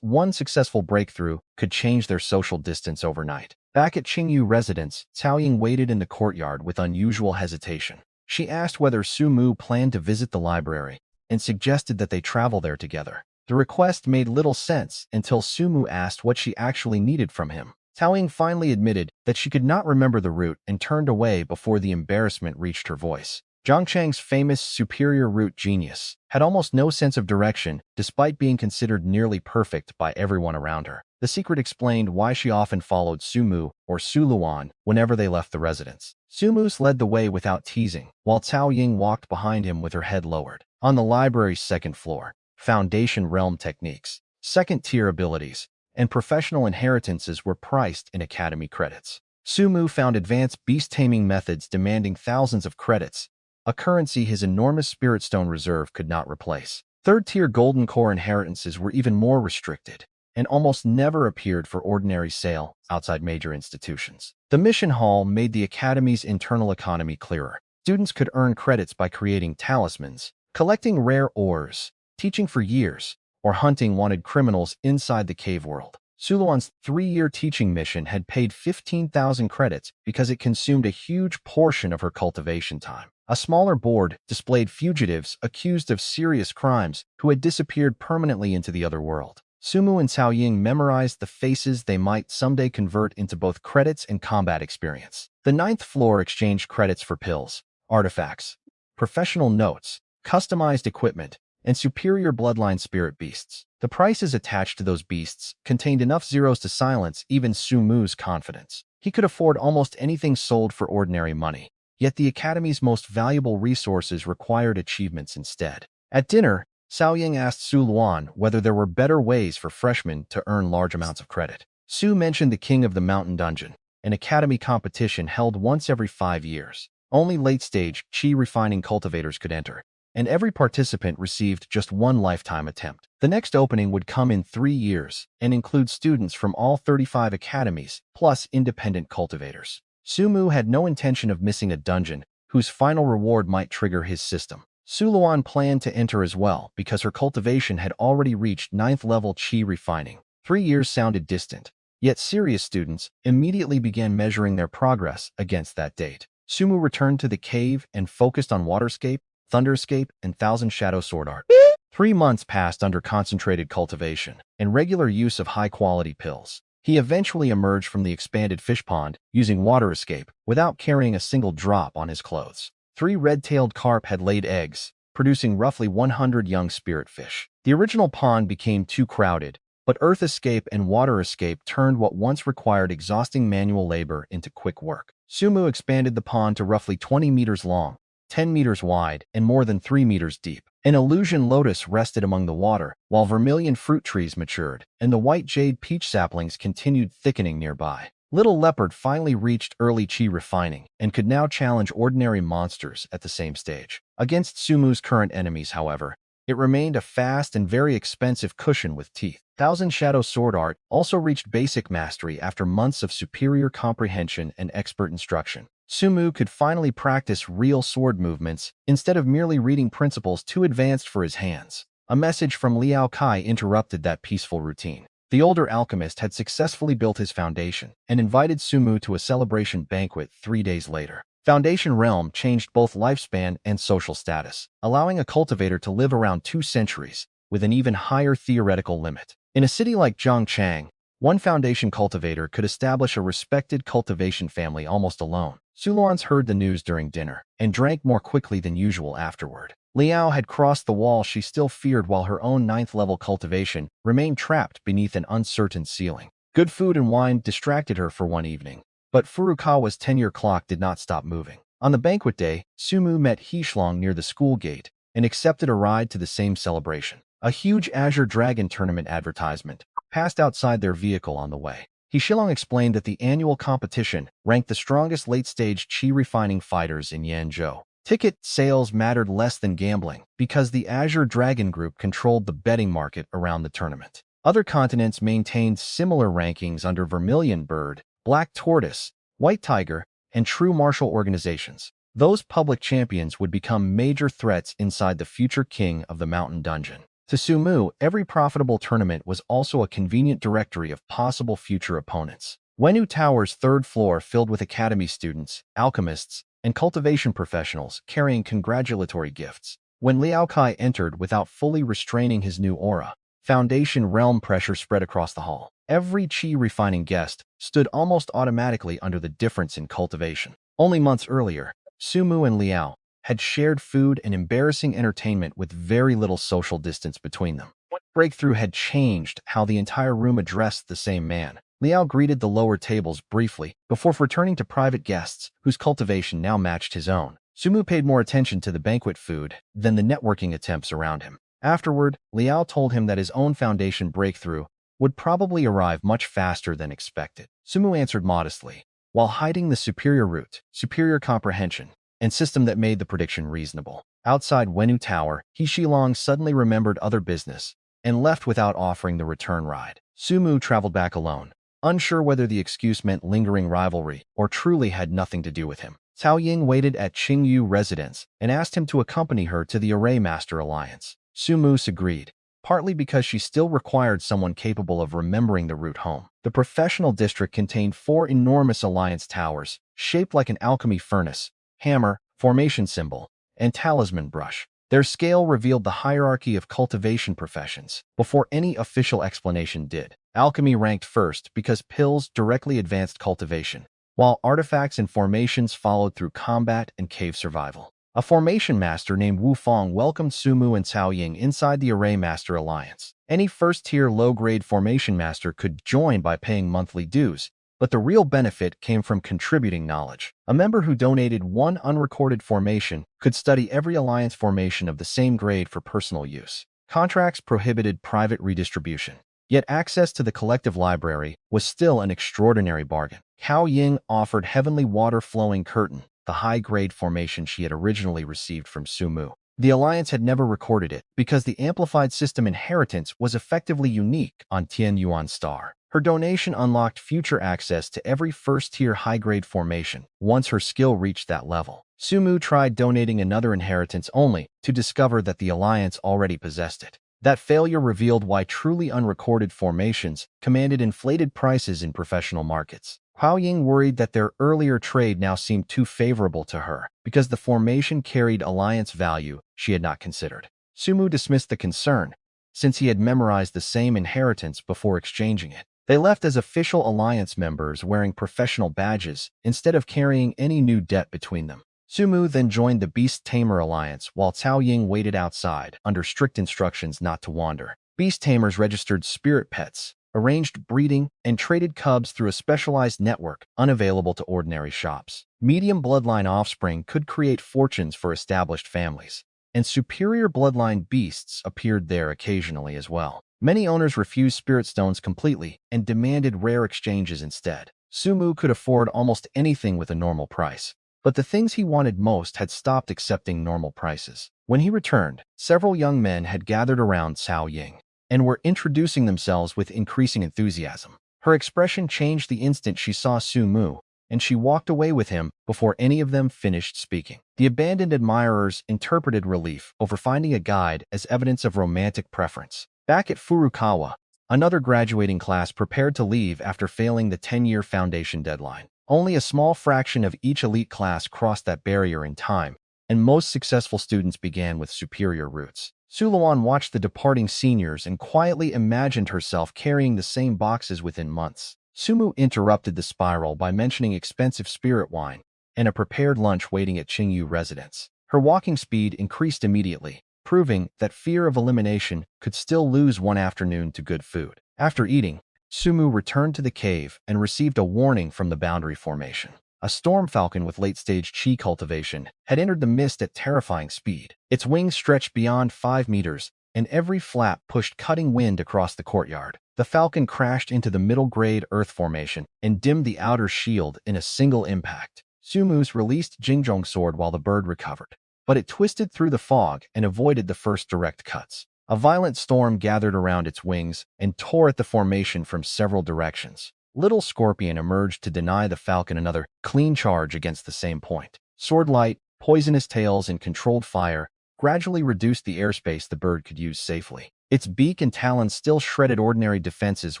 one successful breakthrough could change their social distance overnight. Back at Qingyu residence, Cao Ying waited in the courtyard with unusual hesitation. She asked whether Sumu planned to visit the library and suggested that they travel there together. The request made little sense until Sumu asked what she actually needed from him. Cao Ying finally admitted that she could not remember the route and turned away before the embarrassment reached her voice. Zhang Chang's famous superior route genius had almost no sense of direction despite being considered nearly perfect by everyone around her. The secret explained why she often followed Sumu or Suluan whenever they left the residence. Sumu led the way without teasing, while Cao Ying walked behind him with her head lowered. On the library's second floor, Foundation Realm techniques, second-tier abilities, and professional inheritances were priced in academy credits. Sumu found advanced beast-taming methods demanding thousands of credits, a currency his enormous spirit stone reserve could not replace. Third-tier golden core inheritances were even more restricted and almost never appeared for ordinary sale outside major institutions. The mission hall made the academy's internal economy clearer. Students could earn credits by creating talismans, collecting rare ores, teaching for years, or hunting wanted criminals inside the cave world. Suluan's 3-year teaching mission had paid 15,000 credits because it consumed a huge portion of her cultivation time. A smaller board displayed fugitives accused of serious crimes who had disappeared permanently into the other world. Sumu and Cao Ying memorized the faces they might someday convert into both credits and combat experience. The 9th floor exchanged credits for pills, artifacts, professional notes, customized equipment, and superior bloodline spirit beasts. The prices attached to those beasts contained enough zeros to silence even Sumu's confidence. He could afford almost anything sold for ordinary money, yet the Academy's most valuable resources required achievements instead. At dinner, Cao Ying asked Su Luan whether there were better ways for freshmen to earn large amounts of credit. Su mentioned the King of the Mountain Dungeon, an academy competition held once every 5 years. Only late-stage qi refining cultivators could enter, and every participant received just one lifetime attempt. The next opening would come in 3 years and include students from all 35 academies, plus independent cultivators. Sumu had no intention of missing a dungeon whose final reward might trigger his system. Suluan planned to enter as well because her cultivation had already reached 9th level qi refining. 3 years sounded distant, yet serious students immediately began measuring their progress against that date. Sumu returned to the cave and focused on Waterscape, Thunderscape, and Thousand Shadow Sword Art. 3 months passed under concentrated cultivation and regular use of high-quality pills. He eventually emerged from the expanded fish pond using water escape without carrying a single drop on his clothes. 3 red-tailed carp had laid eggs, producing roughly 100 young spirit fish. The original pond became too crowded, but earth escape and water escape turned what once required exhausting manual labor into quick work. Sumu expanded the pond to roughly 20 meters long, 10 meters wide, and more than 3 meters deep. An illusion lotus rested among the water, while vermilion fruit trees matured, and the white jade peach saplings continued thickening nearby. Little Leopard finally reached early qi refining and could now challenge ordinary monsters at the same stage. Against Sumu's current enemies, however, it remained a fast and very expensive cushion with teeth. Thousand Shadow Sword Art also reached basic mastery after months of superior comprehension and expert instruction. Sumu could finally practice real sword movements instead of merely reading principles too advanced for his hands. A message from Liao Kai interrupted that peaceful routine. The older alchemist had successfully built his foundation and invited Sumu to a celebration banquet 3 days later. Foundation Realm changed both lifespan and social status, allowing a cultivator to live around 2 centuries with an even higher theoretical limit. In a city like Zhangchang, one foundation cultivator could establish a respected cultivation family almost alone. Suluans heard the news during dinner and drank more quickly than usual afterward. Liao had crossed the wall she still feared while her own 9th level cultivation remained trapped beneath an uncertain ceiling. Good food and wine distracted her for one evening, but Furukawa's 10-year clock did not stop moving. On the banquet day, Sumu met Hishlong near the school gate and accepted a ride to the same celebration. A huge Azure Dragon tournament advertisement passed outside their vehicle on the way. Hishlong explained that the annual competition ranked the strongest late-stage qi refining fighters in Yanzhou. Ticket sales mattered less than gambling because the Azure Dragon Group controlled the betting market around the tournament. Other continents maintained similar rankings under Vermilion Bird, Black Tortoise, White Tiger, and True Martial organizations. Those public champions would become major threats inside the future king of the Mountain Dungeon. To Sumu, every profitable tournament was also a convenient directory of possible future opponents. Wenu Tower's third floor filled with academy students, alchemists, and cultivation professionals carrying congratulatory gifts. When Liao Kai entered without fully restraining his new aura, Foundation realm pressure spread across the hall. Every chi-refining guest stood almost automatically under the difference in cultivation. Only months earlier, Sumu and Liao had shared food and embarrassing entertainment with very little social distance between them. One breakthrough had changed how the entire room addressed the same man. Liao greeted the lower tables briefly before returning to private guests whose cultivation now matched his own. Sumu paid more attention to the banquet food than the networking attempts around him. Afterward, Liao told him that his own foundation breakthrough would probably arrive much faster than expected. Sumu answered modestly, while hiding the superior root, superior comprehension, and system that made the prediction reasonable. Outside Wenu Tower, He Shilong suddenly remembered other business and left without offering the return ride. Sumu traveled back alone, unsure whether the excuse meant lingering rivalry or truly had nothing to do with him. Cao Ying waited at Qingyu residence and asked him to accompany her to the Array Master Alliance. Sumu agreed, partly because she still required someone capable of remembering the route home. The professional district contained 4 enormous alliance towers, shaped like an alchemy furnace, hammer, formation symbol, and talisman brush. Their scale revealed the hierarchy of cultivation professions before any official explanation did. Alchemy ranked first because pills directly advanced cultivation, while artifacts and formations followed through combat and cave survival. A formation master named Wu Fong welcomed Sumu and Cao Ying inside the Array Master Alliance. Any first-tier low-grade formation master could join by paying monthly dues, but the real benefit came from contributing knowledge. A member who donated 1 unrecorded formation could study every alliance formation of the same grade for personal use. Contracts prohibited private redistribution, yet access to the collective library was still an extraordinary bargain. Cao Ying offered Heavenly Water-Flowing Curtain, the high-grade formation she had originally received from Sumu. The Alliance had never recorded it because the amplified system inheritance was effectively unique on Tian Yuan Star. Her donation unlocked future access to every first-tier high-grade formation once her skill reached that level. Sumu tried donating another inheritance only to discover that the Alliance already possessed it. That failure revealed why truly unrecorded formations commanded inflated prices in professional markets. Hao Ying worried that their earlier trade now seemed too favorable to her because the formation carried alliance value she had not considered. Sumu dismissed the concern, since he had memorized the same inheritance before exchanging it. They left as official alliance members wearing professional badges instead of carrying any new debt between them. Sumu then joined the Beast Tamer Alliance while Cao Ying waited outside under strict instructions not to wander. Beast Tamers registered spirit pets, arranged breeding, and traded cubs through a specialized network unavailable to ordinary shops. Medium bloodline offspring could create fortunes for established families, and superior bloodline beasts appeared there occasionally as well. Many owners refused spirit stones completely and demanded rare exchanges instead. Sumu could afford almost anything with a normal price, but the things he wanted most had stopped accepting normal prices. When he returned, several young men had gathered around Cao Ying and were introducing themselves with increasing enthusiasm. Her expression changed the instant she saw Sumu, and she walked away with him before any of them finished speaking. The abandoned admirers interpreted relief over finding a guide as evidence of romantic preference. Back at Furukawa, another graduating class prepared to leave after failing the 10-year foundation deadline. Only a small fraction of each elite class crossed that barrier in time, and most successful students began with superior roots. Suluan watched the departing seniors and quietly imagined herself carrying the same boxes within months. Sumu interrupted the spiral by mentioning expensive spirit wine and a prepared lunch waiting at Qingyu residence. Her walking speed increased immediately, proving that fear of elimination could still lose one afternoon to good food. After eating, Sumu returned to the cave and received a warning from the boundary formation. A storm falcon with late-stage chi cultivation had entered the mist at terrifying speed. Its wings stretched beyond 5 meters, and every flap pushed cutting wind across the courtyard. The falcon crashed into the middle-grade earth formation and dimmed the outer shield in a single impact. Sumu's released Jingzhong sword while the bird recovered, but it twisted through the fog and avoided the first direct cuts. A violent storm gathered around its wings and tore at the formation from several directions. Little Scorpion emerged to deny the falcon another clean charge against the same point. Sword light, poisonous tails, and controlled fire gradually reduced the airspace the bird could use safely. Its beak and talons still shredded ordinary defenses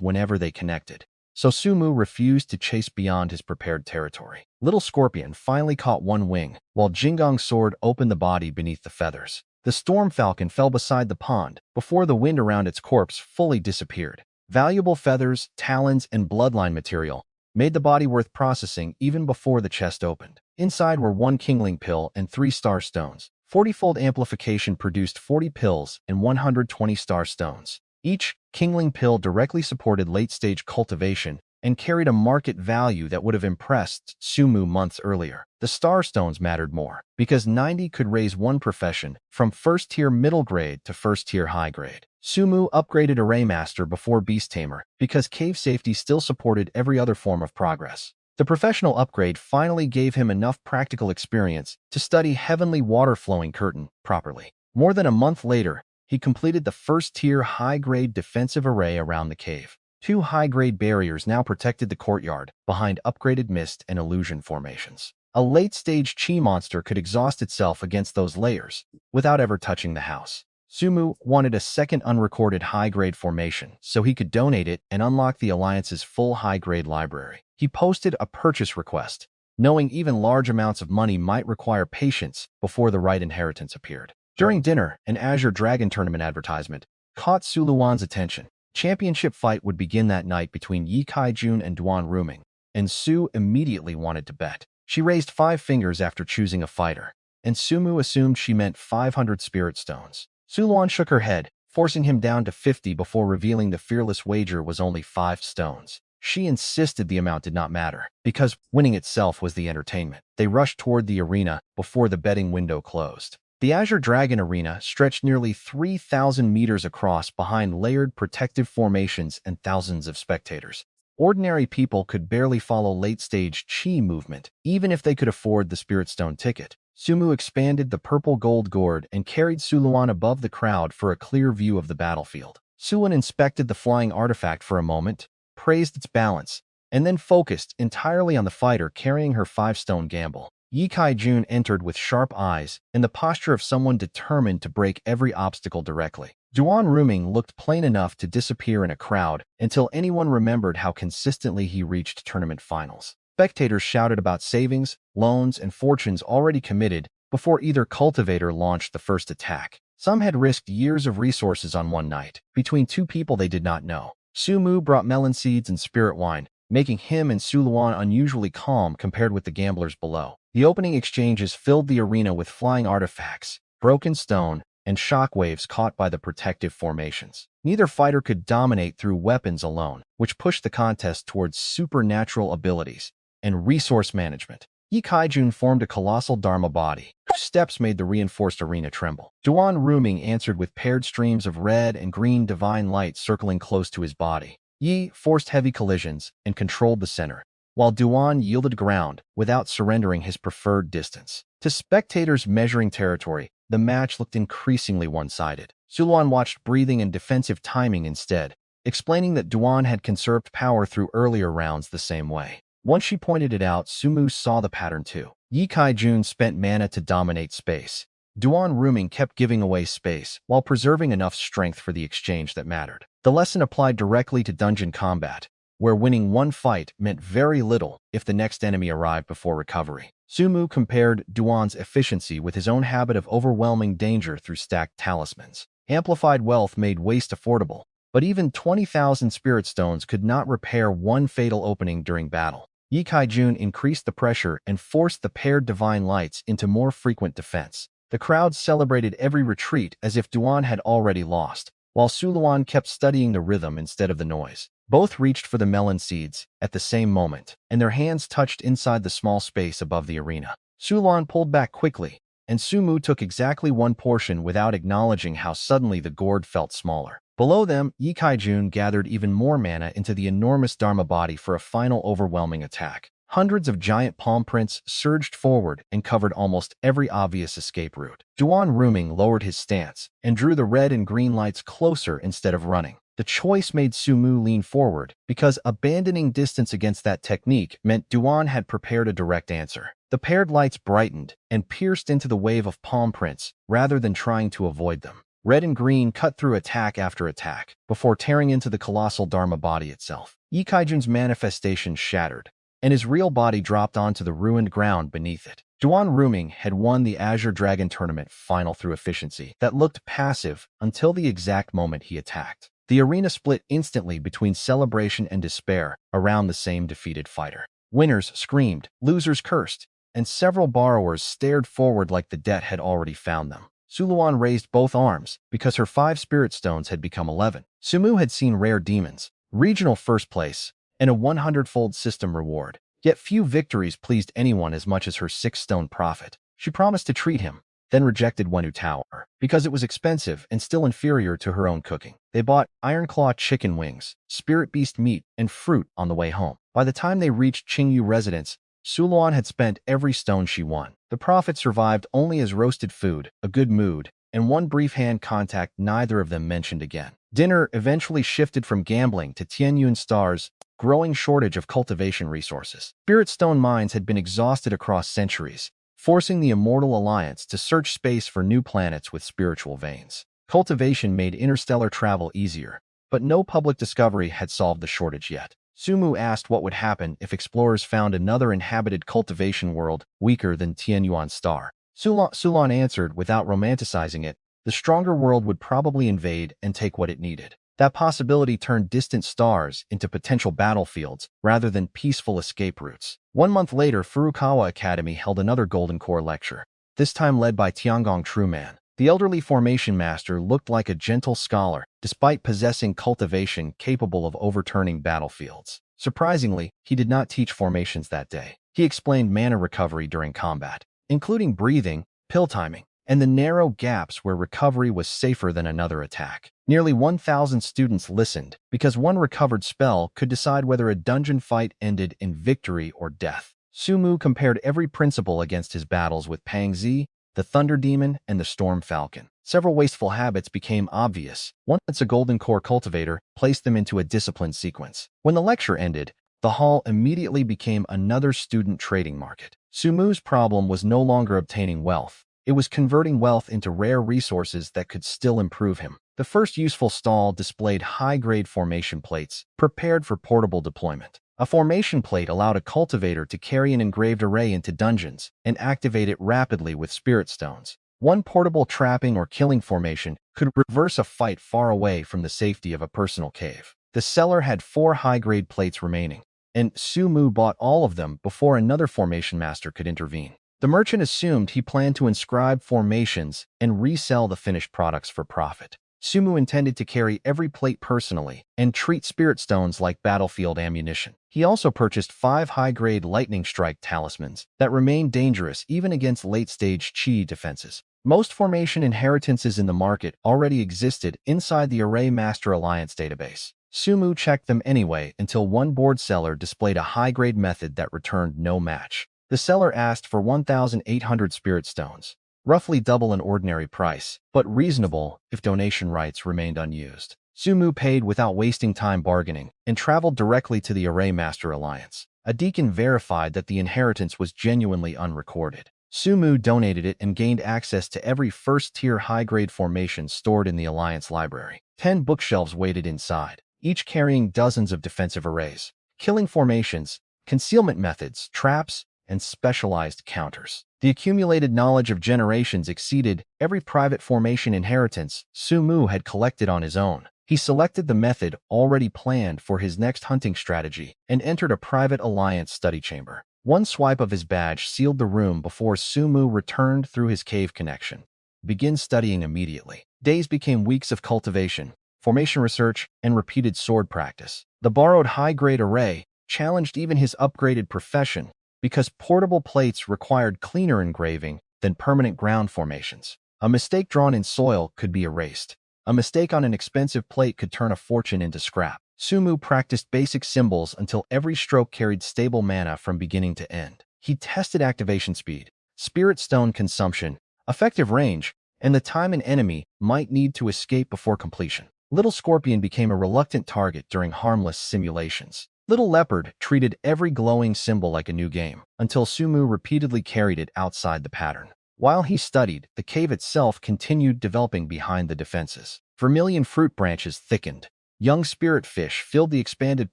whenever they connected. So Sumu refused to chase beyond his prepared territory. Little Scorpion finally caught one wing, while Jingong's sword opened the body beneath the feathers. The Storm Falcon fell beside the pond before the wind around its corpse fully disappeared. Valuable feathers, talons, and bloodline material made the body worth processing even before the chest opened. Inside were 1 Kingling pill and 3 star stones. 40-fold amplification produced 40 pills and 120 star stones. Each Kingling pill directly supported late-stage cultivation and carried a market value that would have impressed Sumu months earlier. The star stones mattered more, because 90 could raise one profession from first-tier middle grade to first-tier high grade. Sumu upgraded Array Master before Beast Tamer, because cave safety still supported every other form of progress. The professional upgrade finally gave him enough practical experience to study Heavenly Water-Flowing Curtain properly. More than a month later, he completed the first-tier high-grade defensive array around the cave. 2 high-grade barriers now protected the courtyard behind upgraded mist and illusion formations. A late-stage chi monster could exhaust itself against those layers without ever touching the house. Sumu wanted a second unrecorded high-grade formation so he could donate it and unlock the Alliance's full high-grade library. He posted a purchase request, knowing even large amounts of money might require patience before the right inheritance appeared. During dinner, an Azure Dragon Tournament advertisement caught Su Luan's attention. Championship fight would begin that night between Yi Kai-jun and Duan Ruming, and Su immediately wanted to bet. She raised 5 fingers after choosing a fighter, and Sumu assumed she meant 500 spirit stones. Su Luan shook her head, forcing him down to 50 before revealing the fearless wager was only 5 stones. She insisted the amount did not matter, because winning itself was the entertainment. They rushed toward the arena before the betting window closed. The Azure Dragon Arena stretched nearly 3,000 meters across behind layered protective formations and thousands of spectators. Ordinary people could barely follow late-stage chi movement, even if they could afford the Spirit Stone ticket. Sumu expanded the purple gold gourd and carried Suluan above the crowd for a clear view of the battlefield. Suluan inspected the flying artifact for a moment, praised its balance, and then focused entirely on the fighter carrying her 5-stone gamble. Yi Kai-jun entered with sharp eyes and the posture of someone determined to break every obstacle directly. Duan Ruming looked plain enough to disappear in a crowd until anyone remembered how consistently he reached tournament finals. Spectators shouted about savings, loans, and fortunes already committed before either cultivator launched the first attack. Some had risked years of resources on one night, between 2 people they did not know. Sumu brought melon seeds and spirit wine, making him and Suluan unusually calm compared with the gamblers below. The opening exchanges filled the arena with flying artifacts, broken stone, and shockwaves caught by the protective formations. Neither fighter could dominate through weapons alone, which pushed the contest towards supernatural abilities and resource management. Yi Kai-jun formed a colossal Dharma body, whose steps made the reinforced arena tremble. Duan Ruming answered with paired streams of red and green divine light circling close to his body. Yi forced heavy collisions and controlled the center, while Duan yielded ground without surrendering his preferred distance. To spectators measuring territory, the match looked increasingly one-sided. Suluan watched breathing and defensive timing instead, explaining that Duan had conserved power through earlier rounds the same way. Once she pointed it out, Sumu saw the pattern too. Yi Kai-jun spent mana to dominate space. Duan Ruming kept giving away space while preserving enough strength for the exchange that mattered. The lesson applied directly to dungeon combat, where winning one fight meant very little if the next enemy arrived before recovery. Sumu compared Duan's efficiency with his own habit of overwhelming danger through stacked talismans. Amplified wealth made waste affordable, but even 20,000 spirit stones could not repair one fatal opening during battle. Yi Kai-jun increased the pressure and forced the paired divine lights into more frequent defense. The crowd celebrated every retreat as if Duan had already lost, while Suluan kept studying the rhythm instead of the noise. Both reached for the melon seeds at the same moment, and their hands touched inside the small space above the arena. Suluan pulled back quickly, and Sumu took exactly one portion without acknowledging how suddenly the gourd felt smaller. Below them, Yi Kai-jun gathered even more mana into the enormous Dharma body for a final overwhelming attack. Hundreds of giant palm prints surged forward and covered almost every obvious escape route. Duan Ruming lowered his stance and drew the red and green lights closer instead of running. The choice made Sumu lean forward because abandoning distance against that technique meant Duan had prepared a direct answer. The paired lights brightened and pierced into the wave of palm prints rather than trying to avoid them. Red and green cut through attack after attack, before tearing into the colossal Dharma body itself. Yikaijun's manifestation shattered, and his real body dropped onto the ruined ground beneath it. Juan Ruming had won the Azure Dragon Tournament final through efficiency that looked passive until the exact moment he attacked. The arena split instantly between celebration and despair around the same defeated fighter. Winners screamed, losers cursed, and several borrowers stared forward like the debt had already found them. Suluan raised both arms because her 5 spirit stones had become 11. Sumu had seen rare demons, regional first place, and a 100-fold system reward. Yet few victories pleased anyone as much as her 6-stone profit. She promised to treat him, then rejected Wenu Tower because it was expensive and still inferior to her own cooking. They bought Ironclaw chicken wings, spirit beast meat, and fruit on the way home. By the time they reached Qingyu residence, Suluan had spent every stone she won. The profit survived only as roasted food, a good mood, and one brief hand contact neither of them mentioned again. Dinner eventually shifted from gambling to Tianyun Star's growing shortage of cultivation resources. Spirit stone mines had been exhausted across centuries, forcing the Immortal Alliance to search space for new planets with spiritual veins. Cultivation made interstellar travel easier, but no public discovery had solved the shortage yet. Sumu asked what would happen if explorers found another inhabited cultivation world weaker than Tianyuan Star. Sulan answered without romanticizing it, the stronger world would probably invade and take what it needed. That possibility turned distant stars into potential battlefields rather than peaceful escape routes. 1 month later, Furukawa Academy held another Golden Core lecture, this time led by Tiangong Trueman. The elderly formation master looked like a gentle scholar, despite possessing cultivation capable of overturning battlefields. Surprisingly, he did not teach formations that day. He explained mana recovery during combat, including breathing, pill timing, and the narrow gaps where recovery was safer than another attack. Nearly 1,000 students listened, because one recovered spell could decide whether a dungeon fight ended in victory or death. Sumu compared every principle against his battles with Pangzi, the Thunder Demon, and the Storm Falcon. Several wasteful habits became obvious. Once a Golden Core cultivator placed them into a disciplined sequence. When the lecture ended, the hall immediately became another student trading market. Sumu's problem was no longer obtaining wealth. It was converting wealth into rare resources that could still improve him. The first useful stall displayed high-grade formation plates, prepared for portable deployment. A formation plate allowed a cultivator to carry an engraved array into dungeons and activate it rapidly with spirit stones. One portable trapping or killing formation could reverse a fight far away from the safety of a personal cave. The seller had 4 high-grade plates remaining, and Sumu bought all of them before another formation master could intervene. The merchant assumed he planned to inscribe formations and resell the finished products for profit. Sumu intended to carry every plate personally and treat spirit stones like battlefield ammunition. He also purchased 5 high-grade lightning strike talismans that remained dangerous even against late-stage chi defenses. Most formation inheritances in the market already existed inside the Array Master Alliance database. Sumu checked them anyway until one board seller displayed a high-grade method that returned no match. The seller asked for 1,800 spirit stones, roughly double an ordinary price, but reasonable if donation rights remained unused. Sumu paid without wasting time bargaining and traveled directly to the Array Master Alliance. A deacon verified that the inheritance was genuinely unrecorded. Sumu donated it and gained access to every first-tier high-grade formation stored in the Alliance library. 10 bookshelves waited inside, each carrying dozens of defensive arrays, killing formations, concealment methods, traps, and specialized counters. The accumulated knowledge of generations exceeded every private formation inheritance Sumu had collected on his own. He selected the method already planned for his next hunting strategy and entered a private alliance study chamber. One swipe of his badge sealed the room before Sumu returned through his cave connection. Begin studying immediately. Days became weeks of cultivation, formation research, and repeated sword practice. The borrowed high-grade array challenged even his upgraded profession, because portable plates required cleaner engraving than permanent ground formations. A mistake drawn in soil could be erased. A mistake on an expensive plate could turn a fortune into scrap. Sumu practiced basic symbols until every stroke carried stable mana from beginning to end. He tested activation speed, spirit stone consumption, effective range, and the time an enemy might need to escape before completion. Little Scorpion became a reluctant target during harmless simulations. Little Leopard treated every glowing symbol like a new game, until Sumu repeatedly carried it outside the pattern. While he studied, the cave itself continued developing behind the defenses. Vermilion fruit branches thickened, young spirit fish filled the expanded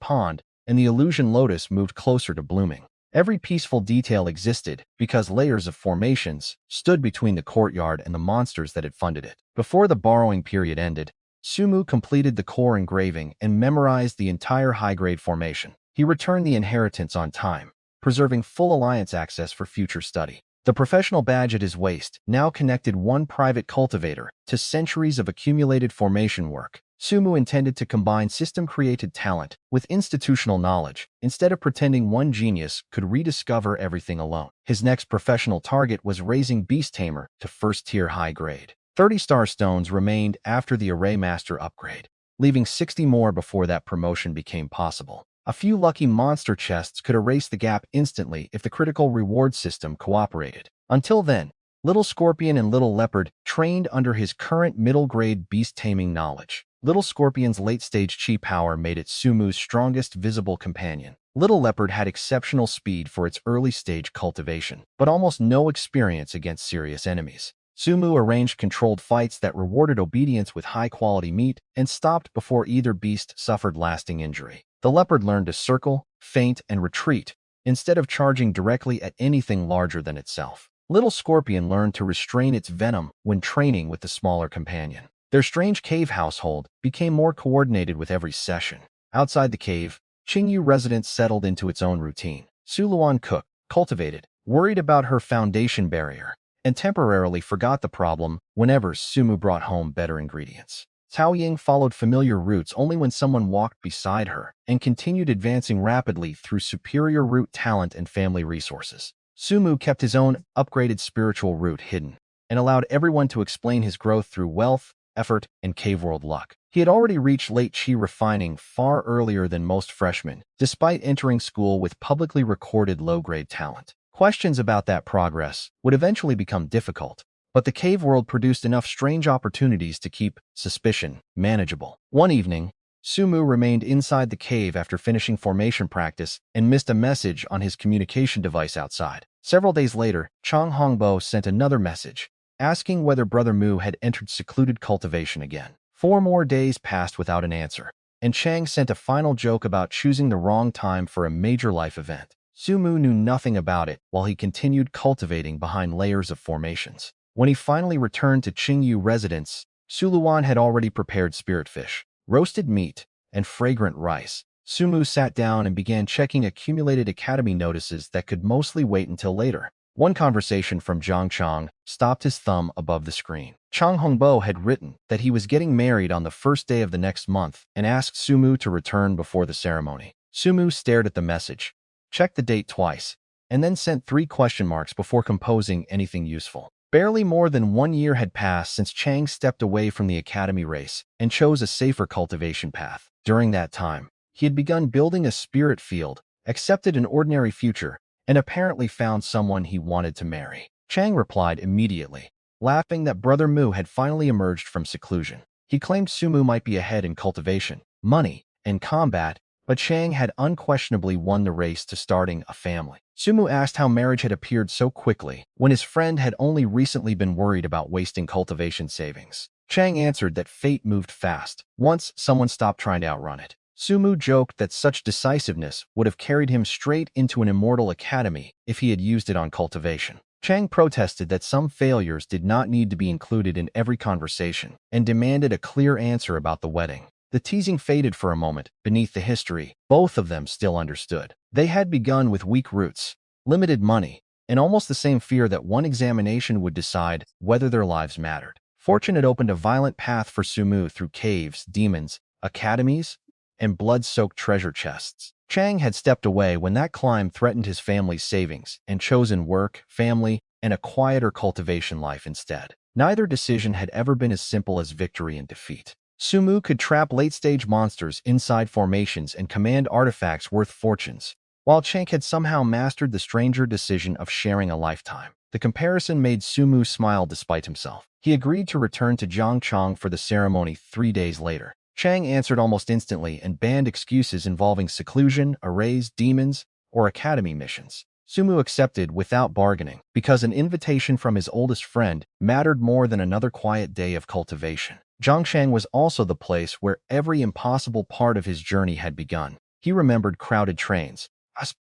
pond, and the illusion lotus moved closer to blooming. Every peaceful detail existed because layers of formations stood between the courtyard and the monsters that had funded it. Before the borrowing period ended, Sumu completed the core engraving and memorized the entire high-grade formation. He returned the inheritance on time, preserving full alliance access for future study. The professional badge at his waist now connected one private cultivator to centuries of accumulated formation work. Sumu intended to combine system-created talent with institutional knowledge, instead of pretending one genius could rediscover everything alone. His next professional target was raising Beast Tamer to first-tier high-grade. 30 star stones remained after the Array Master upgrade, leaving 60 more before that promotion became possible. A few lucky monster chests could erase the gap instantly if the critical reward system cooperated. Until then, Little Scorpion and Little Leopard trained under his current middle-grade beast-taming knowledge. Little Scorpion's late-stage chi power made it Sumu's strongest visible companion. Little Leopard had exceptional speed for its early-stage cultivation, but almost no experience against serious enemies. Sumu arranged controlled fights that rewarded obedience with high-quality meat and stopped before either beast suffered lasting injury. The leopard learned to circle, feint, and retreat, instead of charging directly at anything larger than itself. Little Scorpion learned to restrain its venom when training with the smaller companion. Their strange cave household became more coordinated with every session. Outside the cave, Qingyu residence settled into its own routine. Suluan cooked, cultivated, worried about her foundation barrier, and temporarily forgot the problem whenever Sumu brought home better ingredients. Cao Ying followed familiar routes only when someone walked beside her and continued advancing rapidly through superior route talent and family resources. Sumu kept his own upgraded spiritual route hidden and allowed everyone to explain his growth through wealth, effort, and cave world luck. He had already reached late chi refining far earlier than most freshmen, despite entering school with publicly recorded low-grade talent. Questions about that progress would eventually become difficult, but the cave world produced enough strange opportunities to keep suspicion manageable. One evening, Sumu remained inside the cave after finishing formation practice and missed a message on his communication device outside. Several days later, Chang Hongbo sent another message, asking whether Brother Mu had entered secluded cultivation again. 4 more days passed without an answer, and Chang sent a final joke about choosing the wrong time for a major life event. Sumu knew nothing about it while he continued cultivating behind layers of formations. When he finally returned to Qingyu residence, Suluan had already prepared spirit fish, roasted meat, and fragrant rice. Sumu sat down and began checking accumulated academy notices that could mostly wait until later. One conversation from Zhang Chang stopped his thumb above the screen. Chang Hongbo had written that he was getting married on the first day of the next month and asked Sumu to return before the ceremony. Sumu stared at the message, checked the date twice, and then sent 3 question marks before composing anything useful. Barely more than 1 year had passed since Chang stepped away from the academy race and chose a safer cultivation path. During that time, he had begun building a spirit field, accepted an ordinary future, and apparently found someone he wanted to marry. Chang replied immediately, laughing that Brother Mu had finally emerged from seclusion. He claimed Sumu might be ahead in cultivation, money, and combat, but Chang had unquestionably won the race to starting a family. Sumu asked how marriage had appeared so quickly when his friend had only recently been worried about wasting cultivation savings. Chang answered that fate moved fast once someone stopped trying to outrun it. Sumu joked that such decisiveness would have carried him straight into an immortal academy if he had used it on cultivation. Chang protested that some failures did not need to be included in every conversation and demanded a clear answer about the wedding. The teasing faded for a moment beneath the history. Both of them still understood. They had begun with weak roots, limited money, and almost the same fear that one examination would decide whether their lives mattered. Fortune had opened a violent path for Sumu through caves, demons, academies, and blood-soaked treasure chests. Chang had stepped away when that climb threatened his family's savings and chosen work, family, and a quieter cultivation life instead. Neither decision had ever been as simple as victory and defeat. Sumu could trap late-stage monsters inside formations and command artifacts worth fortunes, while Chang had somehow mastered the stranger decision of sharing a lifetime. The comparison made Sumu smile despite himself. He agreed to return to Zhangchang for the ceremony 3 days later. Chang answered almost instantly and banned excuses involving seclusion, arrays, demons, or academy missions. Sumu accepted without bargaining, because an invitation from his oldest friend mattered more than another quiet day of cultivation. Zhongshan was also the place where every impossible part of his journey had begun. He remembered crowded trains,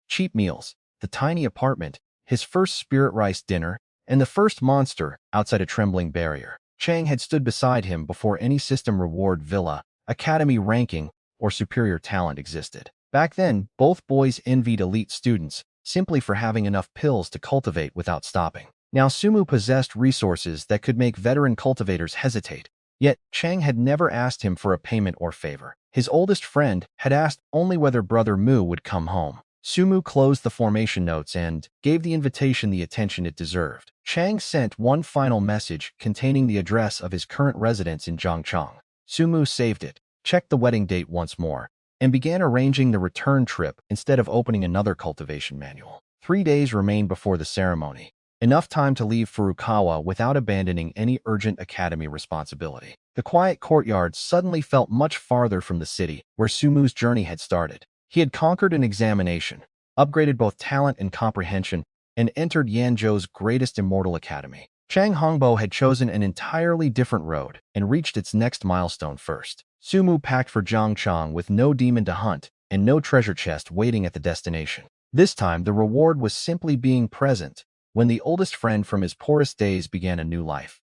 cheap meals, the tiny apartment, his first spirit rice dinner, and the first monster outside a trembling barrier. Chang had stood beside him before any system reward villa, academy ranking, or superior talent existed. Back then, both boys envied elite students simply for having enough pills to cultivate without stopping. Now Sumu possessed resources that could make veteran cultivators hesitate. Yet, Chang had never asked him for a payment or favor. His oldest friend had asked only whether Brother Mu would come home. Sumu closed the formation notes and gave the invitation the attention it deserved. Chang sent one final message containing the address of his current residence in Zhangchang. Sumu saved it, checked the wedding date once more, and began arranging the return trip instead of opening another cultivation manual. 3 days remained before the ceremony, enough time to leave Furukawa without abandoning any urgent academy responsibility. The quiet courtyard suddenly felt much farther from the city where Sumu's journey had started. He had conquered an examination, upgraded both talent and comprehension, and entered Yanzhou's greatest immortal academy. Chang Hongbo had chosen an entirely different road and reached its next milestone first. Sumu packed for Zhangchang with no demon to hunt and no treasure chest waiting at the destination. This time, the reward was simply being present when the oldest friend from his poorest days began a new life.